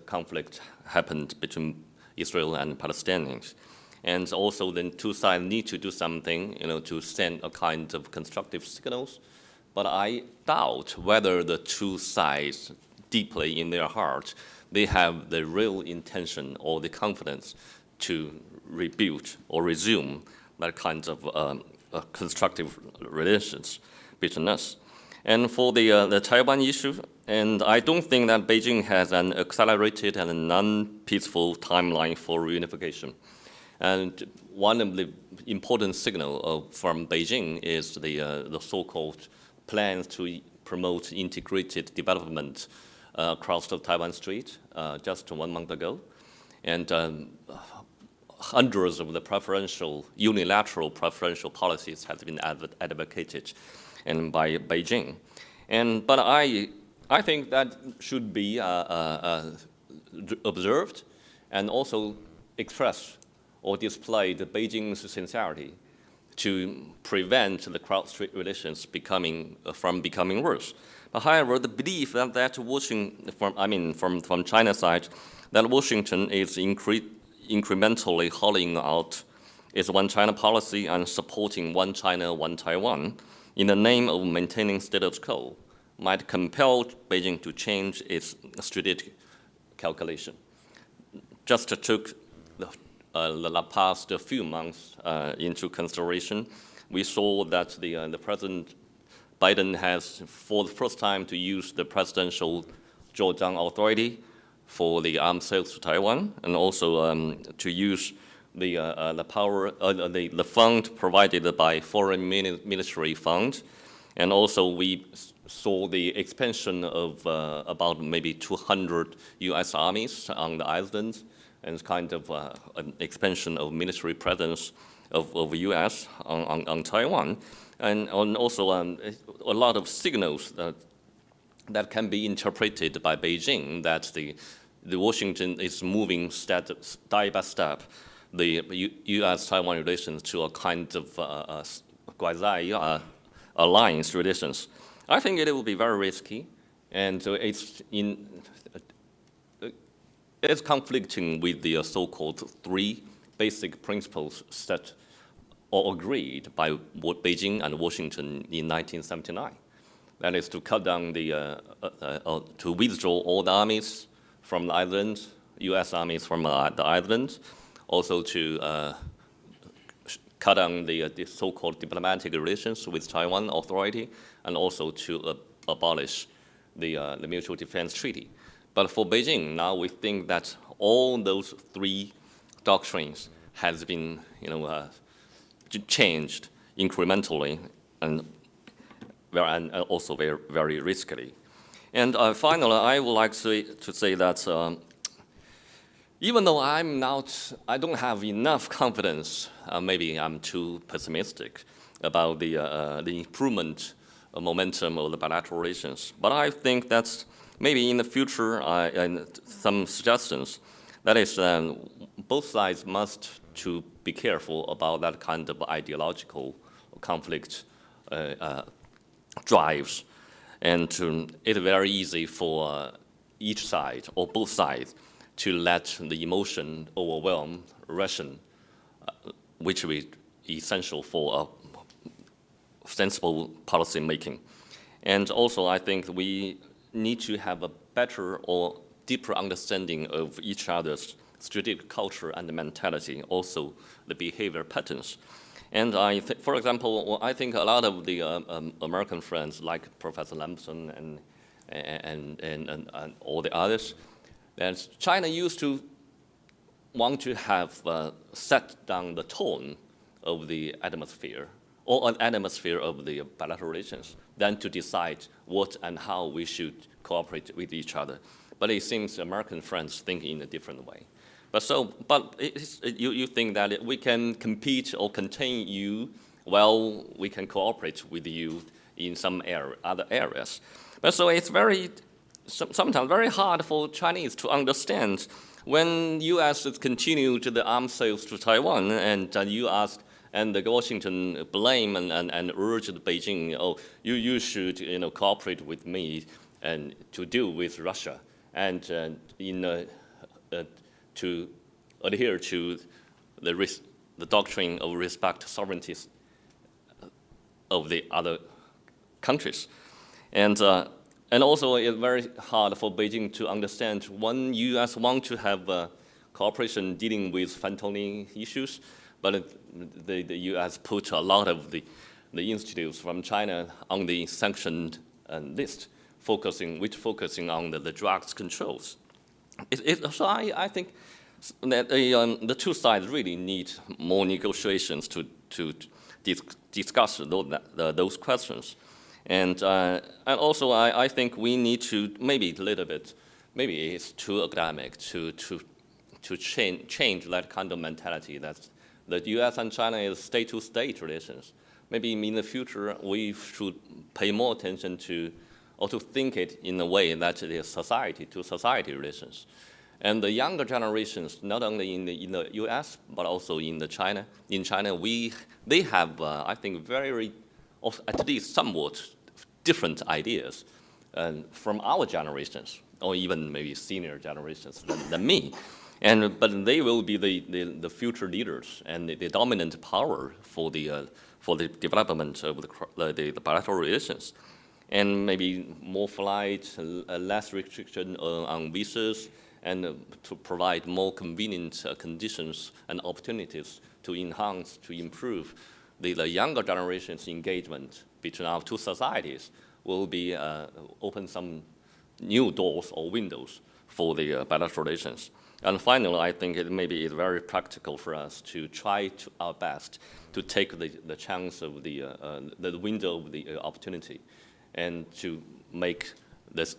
conflict happened between Israel and Palestinians. And also the two sides need to do something, to send a kind of constructive signals. But I doubt whether the two sides, deeply in their heart, they have the real intention or the confidence to rebuild or resume that kind of constructive relations between us. And for the Taiwan issue, and I don't think that Beijing has an accelerated and non-peaceful timeline for reunification. And one of the important signals from Beijing is the so-called plans to promote integrated development across the Taiwan Strait just 1 month ago. And hundreds of the unilateral preferential policies have been advocated and by Beijing. But I think that should be observed and also expressed or display the Beijing's sincerity to prevent the cross-strait relations from becoming worse. But however, the belief that Washington, from China's side, that Washington is incrementally hollowing out its one China policy and supporting one China, one Taiwan in the name of maintaining status quo might compel Beijing to change its strategic calculation. Just took the past few months into consideration, we saw that the President Biden has, for the first time, to use the presidential Georgetown authority for the arms sales to Taiwan, and also to use the power, the fund provided by Foreign Ministry Fund, and also we saw the expansion of about maybe 200 U.S. armies on the islands, and kind of an expansion of military presence of U.S. on Taiwan, and also a lot of signals that can be interpreted by Beijing that the Washington is moving step by step the U.S.-Taiwan relations to a kind of quasi-alliance relations. I think it will be very risky, and it's conflicting with the so-called 3 basic principles set or agreed by Beijing and Washington in 1979. That is to cut down to withdraw all the armies from the island, U.S. armies from the island, also to cut down the so-called diplomatic relations with Taiwan authority, and also to abolish the Mutual Defense Treaty. But for Beijing, now we think that all those 3 doctrines has been, changed incrementally and also very, very riskily. And finally, I would like to say that even though I don't have enough confidence, maybe I'm too pessimistic about the improvement momentum of the bilateral relations, but I think that's maybe in the future, and some suggestions, that is, both sides must to be careful about that kind of ideological conflict drives. And it's very easy for each side or both sides to let the emotion overwhelm Russian which is essential for sensible policy making. And also, I think we need to have a better or deeper understanding of each other's strategic culture and mentality, also the behavior patterns. And for example, I think a lot of the American friends, like Professor Lampson and all the others, that China used to want to have set down the tone of the atmosphere, or an atmosphere of the bilateral relations, than to decide what and how we should cooperate with each other. But it seems American friends think in a different way. But you think that we can compete or contain you while we can cooperate with you in some other areas. But so it's sometimes very hard for Chinese to understand when U.S. has continued the arms sales to Taiwan, and you ask, and the Washington blame and urged Beijing, oh, you should cooperate with me and to deal with Russia, and to adhere to the doctrine of respect sovereignties of the other countries. And also it's very hard for Beijing to understand when U.S. want to have cooperation dealing with fentanyl issues, but the U.S. put a lot of the institutes from China on the sanctioned list, focusing on the drugs controls. So I think that the two sides really need more negotiations to discuss those questions. And also I think we need to maybe a little bit, maybe it's too academic to change that kind of mentality that the U.S. and China is state-to-state relations. Maybe in the future we should pay more attention to, or to think it in a way that it is society-to-society relations. And the younger generations, not only in the U.S. but also in China, they have I think at least somewhat different ideas from our generations, or even maybe senior generations than me. But they will be the future leaders and the dominant power for the development of the bilateral relations, and maybe more flights, less restriction on visas, and to provide more convenient conditions and opportunities to enhance, to improve the younger generation's engagement between our two societies will be open some new doors or windows for the bilateral relations. And finally, I think it maybe is very practical for us to try our best to take the chance of the window of the opportunity, and to make this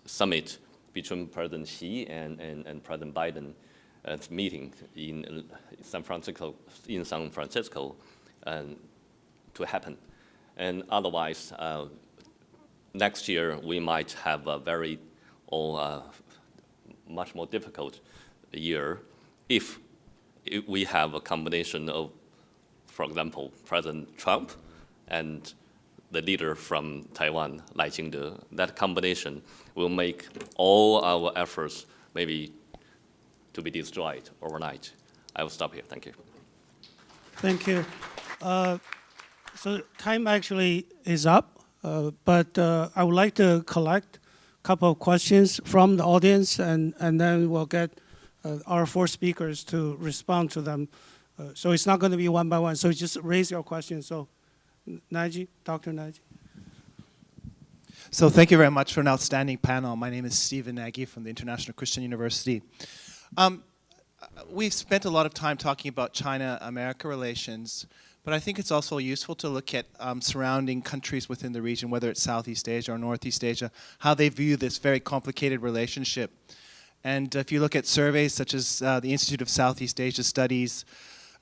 summit between President Xi and President Biden meeting in San Francisco, to happen. And otherwise, next year we might have a very much more difficult year if we have a combination of, for example, President Trump and the leader from Taiwan, Lai Ching-te. That combination will make all our efforts maybe to be destroyed overnight. I will stop here. Thank you. Thank you. So time actually is up, but I would like to collect a couple of questions from the audience, and then we'll get our four speakers to respond to them. So it's not going to be one by one, so just raise your question. So Naji, Dr. Naji. So thank you very much for an outstanding panel. My name is Stephen Nagy from the International Christian University. We've spent a lot of time talking about China-America relations, but I think it's also useful to look at surrounding countries within the region, whether it's Southeast Asia or Northeast Asia, how they view this very complicated relationship. And if you look at surveys such as the Institute of Southeast Asia Studies,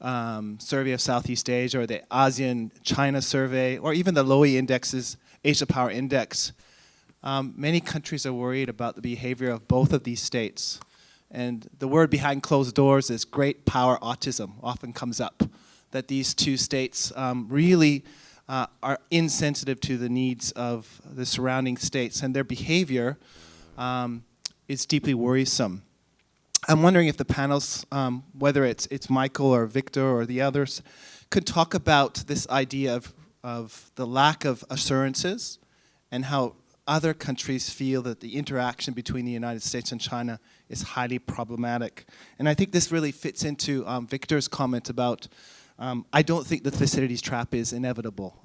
Survey of Southeast Asia, or the ASEAN-China Survey, or even the Lowy Index's Asia Power Index, many countries are worried about the behavior of both of these states. And the word behind closed doors is great power autism, often comes up, that these two states really are insensitive to the needs of the surrounding states, and their behavior is deeply worrisome. I'm wondering if the panels, whether it's Michael or Victor or the others, could talk about this idea of the lack of assurances and how other countries feel that the interaction between the United States and China is highly problematic. And I think this really fits into Victor's comment about, I don't think the Thucydides trap is inevitable.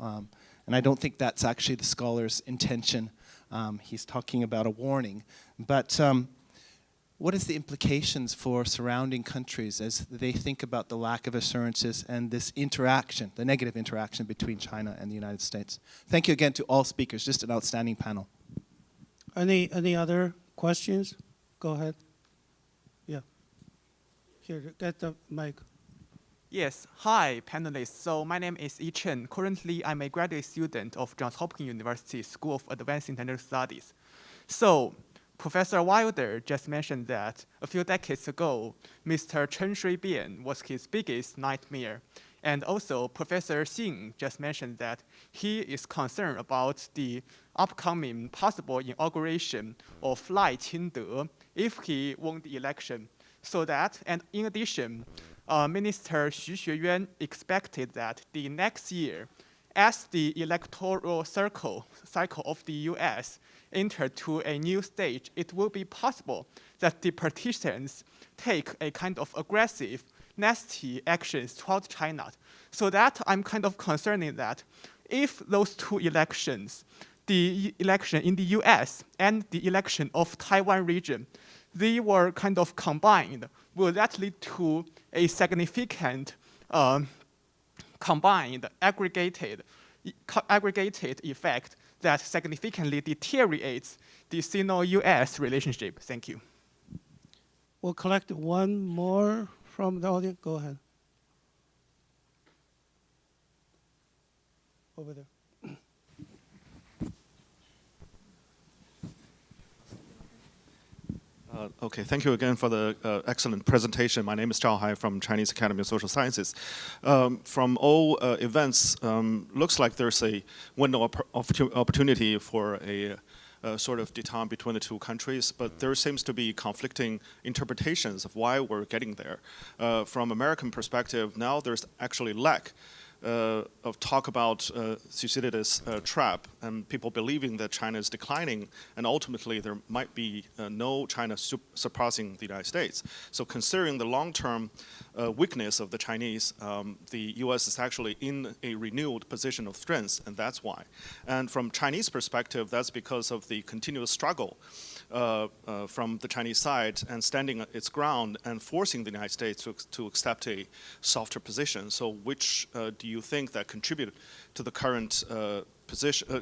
And I don't think that's actually the scholar's intention. He's talking about a warning. But what is the implications for surrounding countries as they think about the lack of assurances and this interaction, the negative interaction between China and the United States? Thank you again to all speakers. Just an outstanding panel. Any other questions? Go ahead. Yeah. Here, get the mic. Yes, hi panelists. So my name is Yi Chen. Currently, I'm a graduate student of Johns Hopkins University School of Advanced International Studies. So Professor Wilder just mentioned that a few decades ago, Mr. Chen Shui-bian was his biggest nightmare. And also, Professor Xing just mentioned that he is concerned about the upcoming possible inauguration of Lai Qingde if he won the election. So that, and in addition, Minister Xu Xueyuan expected that the next year, as the electoral cycle of the U.S. entered to a new stage, it will be possible that the participants take a kind of aggressive, nasty actions toward China. So that I'm kind of concerning that if those two elections, the election in the U.S. and the election of Taiwan region, they were kind of combined, will that lead to a significant combined, aggregated effect that significantly deteriorates the Sino-US relationship? Thank you. We'll collect one more from the audience. Go ahead. Over there. Okay, thank you again for the excellent presentation. My name is Zhao Hai from Chinese Academy of Social Sciences. From all events, looks like there's a window opportunity for a sort of detente between the two countries, but there seems to be conflicting interpretations of why we're getting there. From American perspective, now there's actually lack of talk about Thucydides trap and people believing that China is declining and ultimately there might be no China surpassing the United States. So considering the long-term weakness of the Chinese, the US is actually in a renewed position of strength, and that's why. And from Chinese perspective, that's because of the continuous struggle from the Chinese side and standing its ground and forcing the United States to accept a softer position. So which do you think that contributed to the current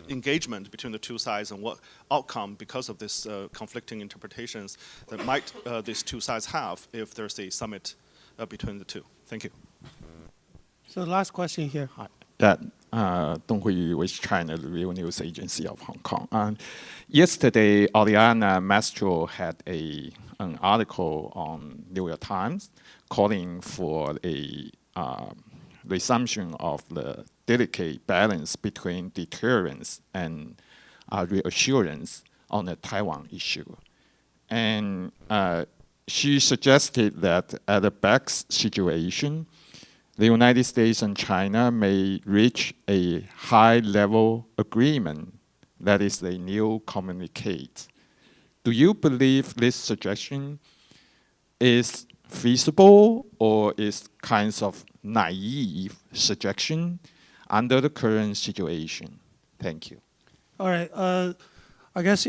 engagement between the two sides, and what outcome because of this conflicting interpretations that might these two sides have if there's a summit between the two? Thank you. So last question here. Yeah, Dong Hui with China Real News Agency of Hong Kong. Yesterday, Oriana Mastro had an article on New York Times calling for a resumption of the delicate balance between deterrence and reassurance on the Taiwan issue. And she suggested that at a back situation, the United States and China may reach a high-level agreement, that is a new communicate. Do you believe this suggestion is feasible or is kind of naive suggestion under the current situation? Thank you. All right. I guess,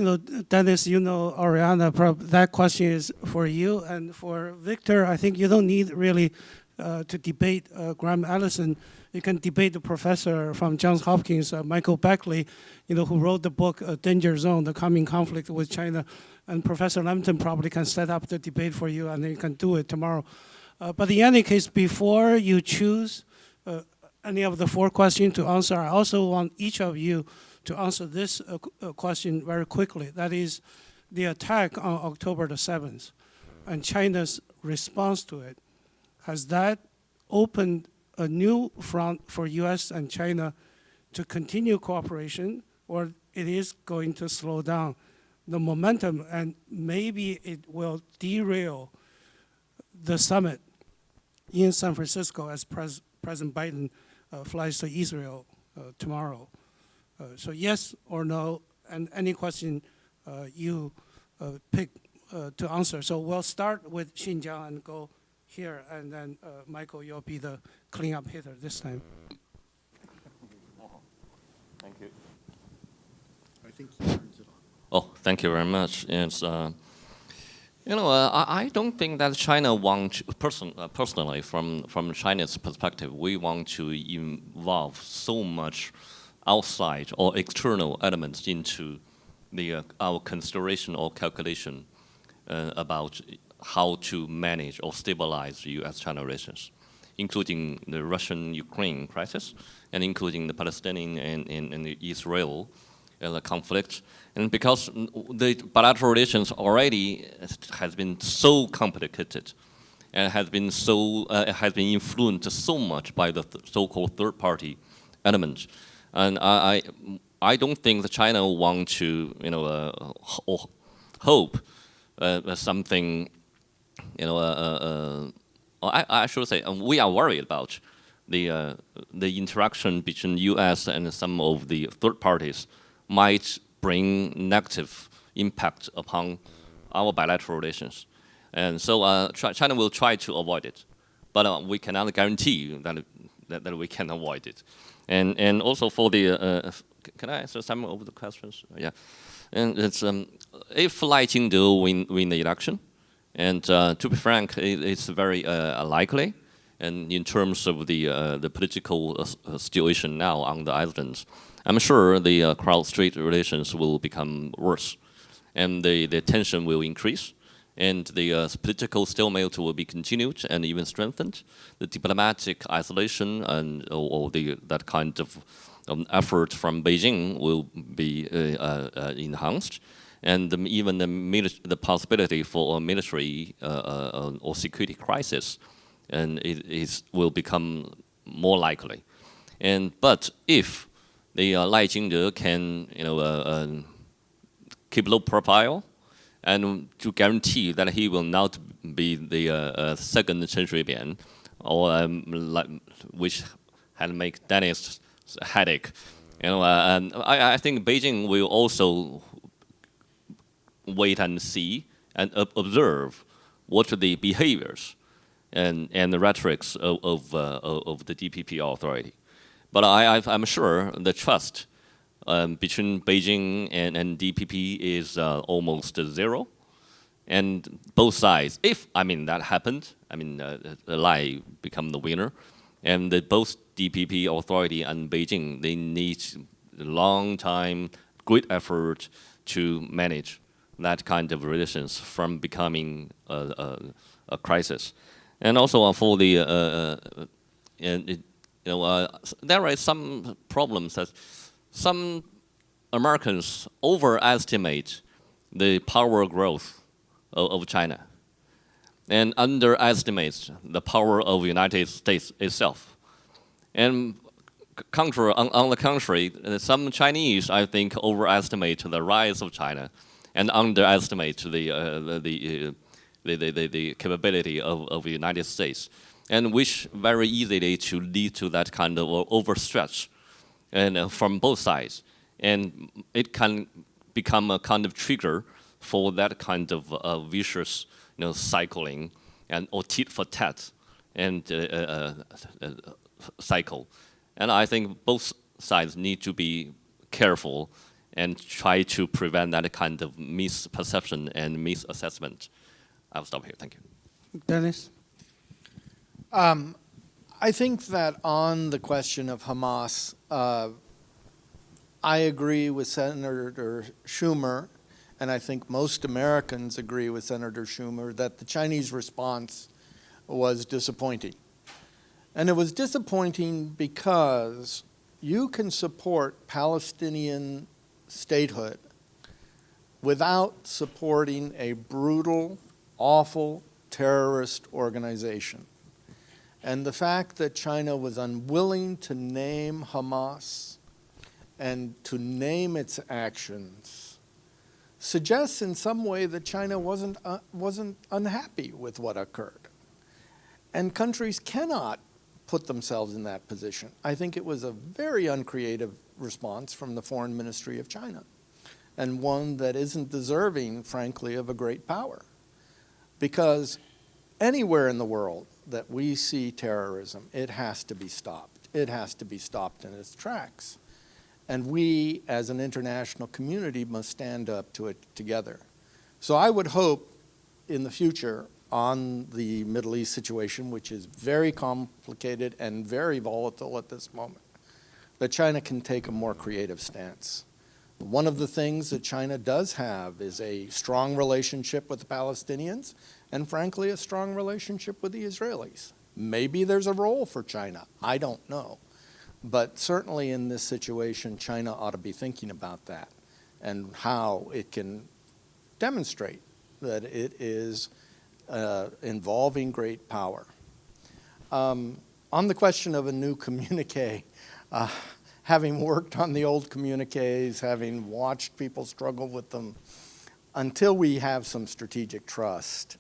Dennis, Oriana, that question is for you. And for Victor, I think you don't need really to debate Graham Allison. You can debate the professor from Johns Hopkins, Michael Beckley, who wrote the book Danger Zone, The Coming Conflict with China. And Professor Lambton probably can set up the debate for you, and then you can do it tomorrow. But in any case, before you choose any of the 4 questions to answer, I also want each of you to answer this question very quickly. That is the attack on October the 7th and China's response to it. Has that opened a new front for US and China to continue cooperation, or it is going to slow down the momentum, and maybe it will derail the summit in San Francisco as President Biden flies to Israel tomorrow. So yes or no, and any question you pick to answer. So we'll start with Xinjiang and go here, and then Michael, you'll be the cleanup hitter this time. Thank you. I think he turns it on. Oh, thank you very much. It's, I don't think that China wants, personally, from China's perspective, we want to involve so much outside or external elements into our consideration or calculation about how to manage or stabilize U.S. China relations, including the Russian-Ukraine crisis, and including the Palestinian and the Israel conflict. And because the bilateral relations already has been so complicated and has been influenced so much by the so-called third-party element, and I don't think that China want to hope something, I should say we are worried about the interaction between U.S. and some of the third parties might bring negative impact upon our bilateral relations. And so China will try to avoid it, but we cannot guarantee that we can avoid it. And also for the, can I answer some of the questions? Yeah, and it's if Lai Ching-te win the election, and to be frank, it's very likely, and in terms of the political situation now on the islands, I'm sure the cross-strait relations will become worse, and the tension will increase, and the political stalemate will be continued and even strengthened. The diplomatic isolation and that kind of effort from Beijing will be enhanced, and even the possibility for a military or security crisis, and it will become more likely. But if the Lai Ching-te can keep low profile, and to guarantee that he will not be the second Chen Shui-bian, or which had make Dennis headache. And I think Beijing will also wait and see and observe what are the behaviors and the rhetorics of the DPP authority. But I'm sure the trust between Beijing and DPP is almost zero. And both sides, if that happened, Lai become the winner, and both DPP authority and Beijing, they need a long time, great effort to manage that kind of relations from becoming a crisis. And also for the there are some problems that some Americans overestimate the power growth of China and underestimate the power of the United States itself. And on the contrary, some Chinese, I think, overestimate the rise of China and underestimate the capability of the United States, and which very easily to lead to that kind of overstretch, and from both sides, and it can become a kind of trigger for that kind of vicious, cycling and or tit for tat and cycle. And I think both sides need to be careful and try to prevent that kind of misperception and misassessment. I'll stop here. Thank you. Dennis? I think that on the question of Hamas, I agree with Senator Schumer, and I think most Americans agree with Senator Schumer, that the Chinese response was disappointing. And it was disappointing because you can support Palestinian statehood without supporting a brutal, awful terrorist organization. And the fact that China was unwilling to name Hamas and to name its actions suggests in some way that China wasn't unhappy with what occurred. And countries cannot put themselves in that position. I think it was a very uncreative response from the Foreign Ministry of China, and one that isn't deserving, frankly, of a great power. Because anywhere in the world that we see terrorism, it has to be stopped. It has to be stopped in its tracks. And we, as an international community, must stand up to it together. So I would hope in the future on the Middle East situation, which is very complicated and very volatile at this moment, that China can take a more creative stance. One of the things that China does have is a strong relationship with the Palestinians and, frankly, a strong relationship with the Israelis. Maybe there's a role for China. I don't know. But certainly in this situation, China ought to be thinking about that and how it can demonstrate that it is involving great power. On the question of a new communique, having worked on the old communiques, having watched people struggle with them, until we have some strategic trust,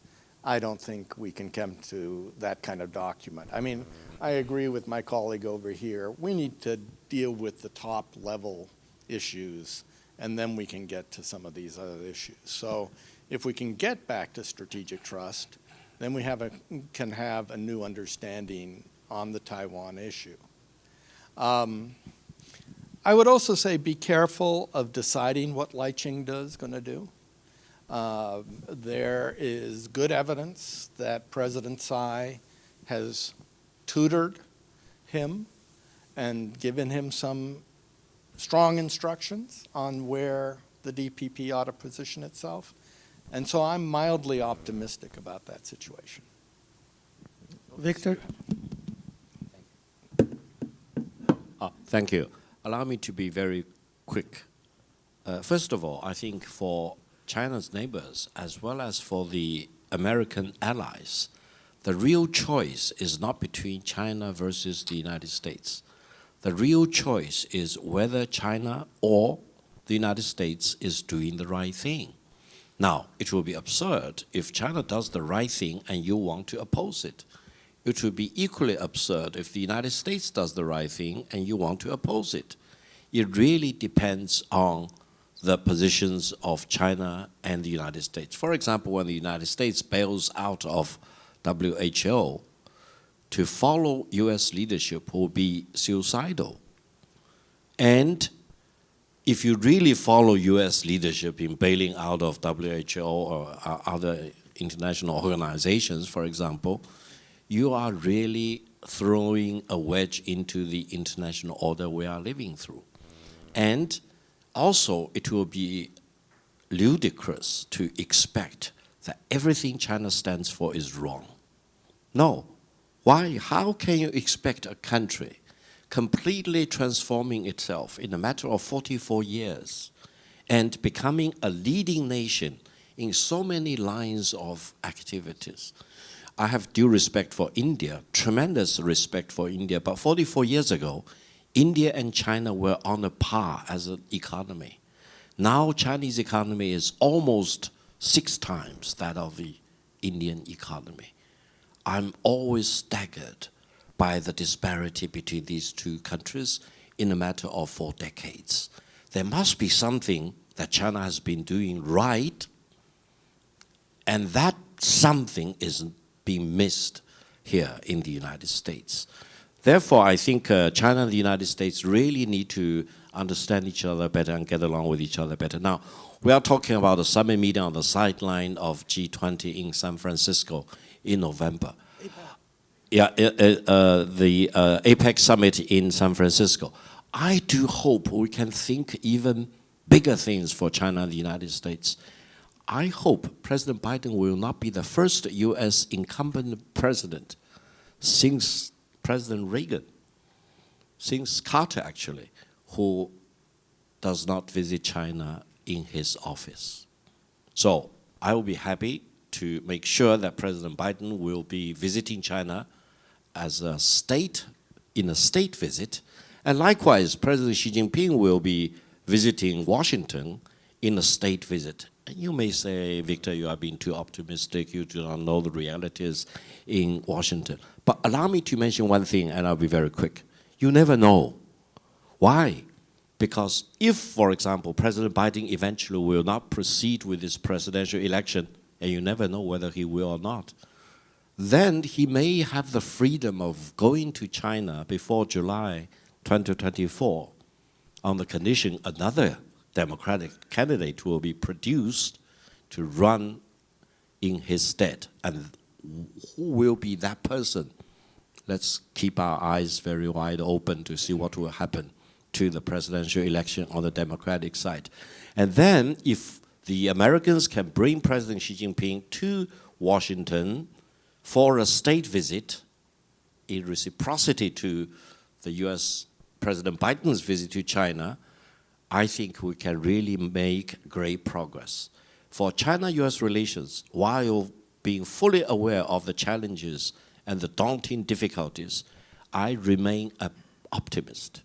I don't think we can come to that kind of document. I mean, I agree with my colleague over here. We need to deal with the top level issues, and then we can get to some of these other issues. So if we can get back to strategic trust, then we can have a new understanding on the Taiwan issue. I would also say be careful of deciding what Lai Ching-te is going to do. There is good evidence that President Tsai has tutored him and given him some strong instructions on where the DPP ought to position itself. And so I'm mildly optimistic about that situation. Victor? Thank you. Allow me to be very quick. First of all, I think for China's neighbors, as well as for the American allies, the real choice is not between China versus the United States. The real choice is whether China or the United States is doing the right thing. Now, it will be absurd if China does the right thing and you want to oppose it. It would be equally absurd if the United States does the right thing and you want to oppose it. It really depends on the positions of China and the United States. For example, when the United States bails out of WHO, to follow US leadership will be suicidal. And if you really follow US leadership in bailing out of WHO or other international organizations, for example, you are really throwing a wedge into the international order we are living through. And also, it will be ludicrous to expect that everything China stands for is wrong. No. Why? How can you expect a country completely transforming itself in a matter of 44 years and becoming a leading nation in so many lines of activities? I have due respect for India, tremendous respect for India, but 44 years ago, India and China were on a par as an economy. Now Chinese economy is almost 6 times that of the Indian economy. I'm always staggered by the disparity between these two countries in a matter of 4 decades. There must be something that China has been doing right, and that something is being missed here in the United States. Therefore, I think China and the United States really need to understand each other better and get along with each other better. Now, we are talking about a summit meeting on the sideline of G20 in San Francisco in November. Yeah, the APEC summit in San Francisco. I do hope we can think even bigger things for China and the United States. I hope President Biden will not be the first US incumbent president since President Reagan, since Carter actually, who does not visit China in his office. So I will be happy to make sure that President Biden will be visiting China as a state, in a state visit, and likewise President Xi Jinping will be visiting Washington in a state visit You may say, Victor, you are being too optimistic. You do not know the realities in Washington. But allow me to mention one thing, and I'll be very quick. You never know. Why? Because if, for example, President Biden eventually will not proceed with this presidential election, and you never know whether he will or not, then he may have the freedom of going to China before July 2024 on the condition another Democratic candidate will be produced to run in his stead. And who will be that person? Let's keep our eyes very wide open to see what will happen to the presidential election on the Democratic side. And then if the Americans can bring President Xi Jinping to Washington for a state visit in reciprocity to the US President Biden's visit to China, I think we can really make great progress. For China-US relations, while being fully aware of the challenges and the daunting difficulties, I remain an optimist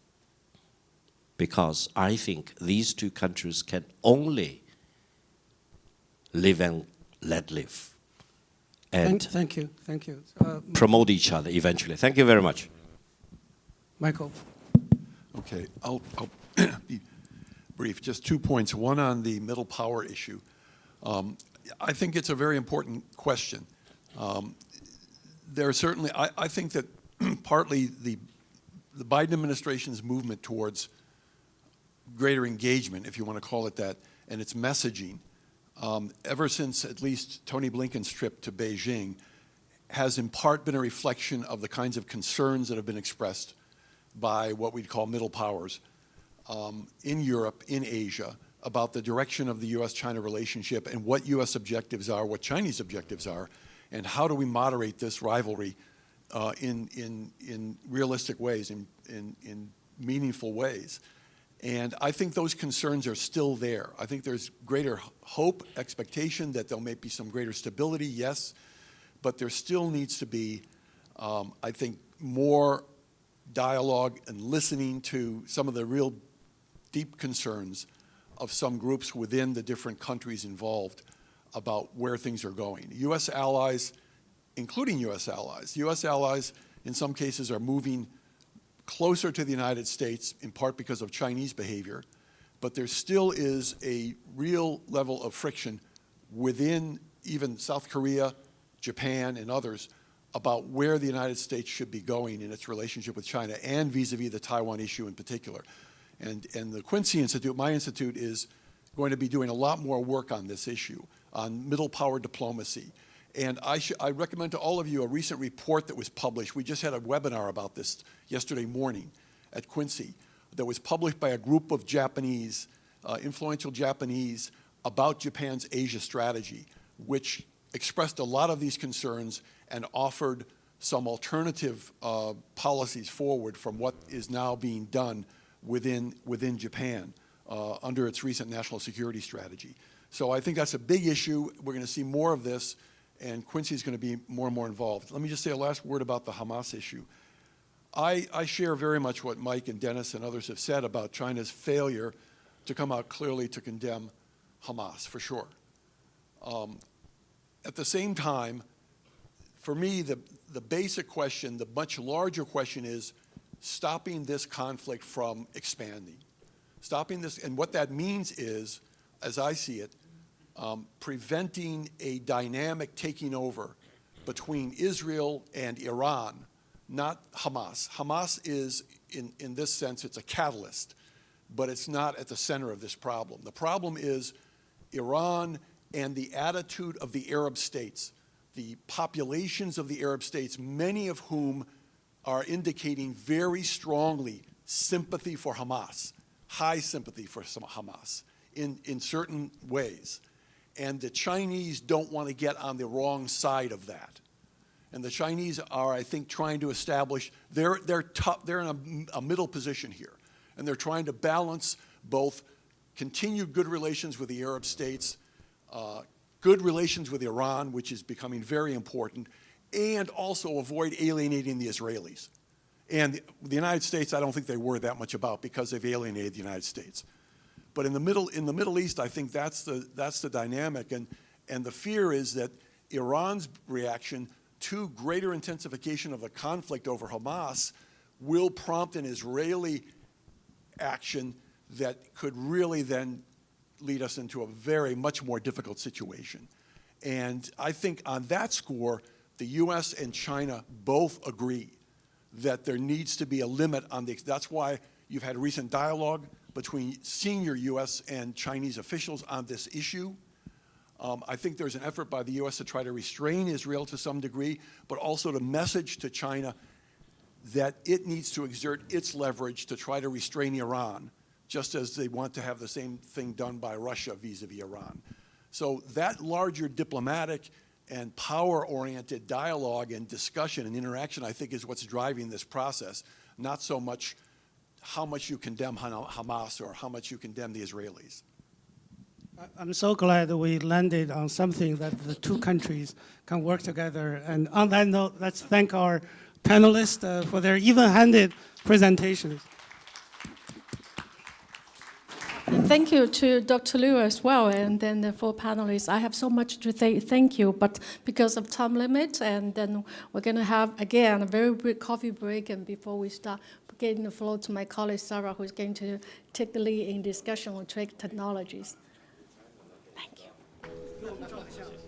because I think these two countries can only live and let live and Thank you. promote each other eventually. Thank you very much. Michael. Okay, I'll be brief. Just 2 points. One on the middle power issue. I think it's a very important question. There are certainly, I think that partly the Biden administration's movement towards greater engagement, if you want to call it that, and its messaging, ever since at least Tony Blinken's trip to Beijing, has in part been a reflection of the kinds of concerns that have been expressed by what we'd call middle powers in Europe, in Asia, about the direction of the U.S. China relationship and what U.S. objectives are, what Chinese objectives are, and how do we moderate this rivalry in realistic ways, in meaningful ways. And I think those concerns are still there. I think there's greater hope, expectation that there may be some greater stability, yes, but there still needs to be, I think, more dialogue and listening to some of the real deep concerns of some groups within the different countries involved about where things are going. U.S. allies, including U.S. allies in some cases are moving closer to the United States, in part because of Chinese behavior, but there still is a real level of friction within even South Korea, Japan, and others about where the United States should be going in its relationship with China and vis-a-vis the Taiwan issue in particular. And the Quincy Institute, my institute, is going to be doing a lot more work on this issue, on middle power diplomacy. And I recommend to all of you a recent report that was published. We just had a webinar about this yesterday morning at Quincy that was published by a group of Japanese, influential Japanese, about Japan's Asia strategy, which expressed a lot of these concerns and offered some alternative policies forward from what is now being done within Japan under its recent national security strategy. So I think that's a big issue. We're going to see more of this, and Quincy is going to be more and more involved. Let me just say a last word about the Hamas issue. I share very much what Mike and Dennis and others have said about China's failure to come out clearly to condemn Hamas, for sure. At the same time, for me, the basic question, the much larger question is stopping this conflict from expanding. Stopping this, and what that means is, as I see it, preventing a dynamic taking over between Israel and Iran, not Hamas. Hamas is, in this sense, it's a catalyst, but it's not at the center of this problem. The problem is Iran and the attitude of the Arab states, the populations of the Arab states, many of whom are indicating very strongly sympathy for Hamas, high sympathy for Hamas in certain ways. And the Chinese don't want to get on the wrong side of that. And the Chinese are, I think, trying to establish, they're in a middle position here. And they're trying to balance both continued good relations with the Arab states, good relations with Iran, which is becoming very important, and also avoid alienating the Israelis. And the United States, I don't think they worry that much about because they've alienated the United States. But in the Middle East, I think that's the dynamic, and the fear is that Iran's reaction to greater intensification of the conflict over Hamas will prompt an Israeli action that could really then lead us into a much more difficult situation. And I think on that score, the U.S. and China both agree that there needs to be a limit on that's why you've had recent dialogue between senior U.S. and Chinese officials on this issue. I think there's an effort by the U.S. to try to restrain Israel to some degree, but also to message to China that it needs to exert its leverage to try to restrain Iran, just as they want to have the same thing done by Russia vis-a-vis Iran. So that larger diplomatic and power-oriented dialogue and discussion and interaction, I think, is what's driving this process, not so much how much you condemn Hamas or how much you condemn the Israelis. I'm so glad we landed on something that the two countries can work together. And on that note, let's thank our panelists for their even-handed presentations. And thank you to Dr. Liu as well, and then the four panelists. I have so much to say thank you, but because of time limit, and then we're going to have, again, a very brief coffee break, and before we start, getting the floor to my colleague Sarah, who's going to take the lead in discussion on trade technologies. Thank you.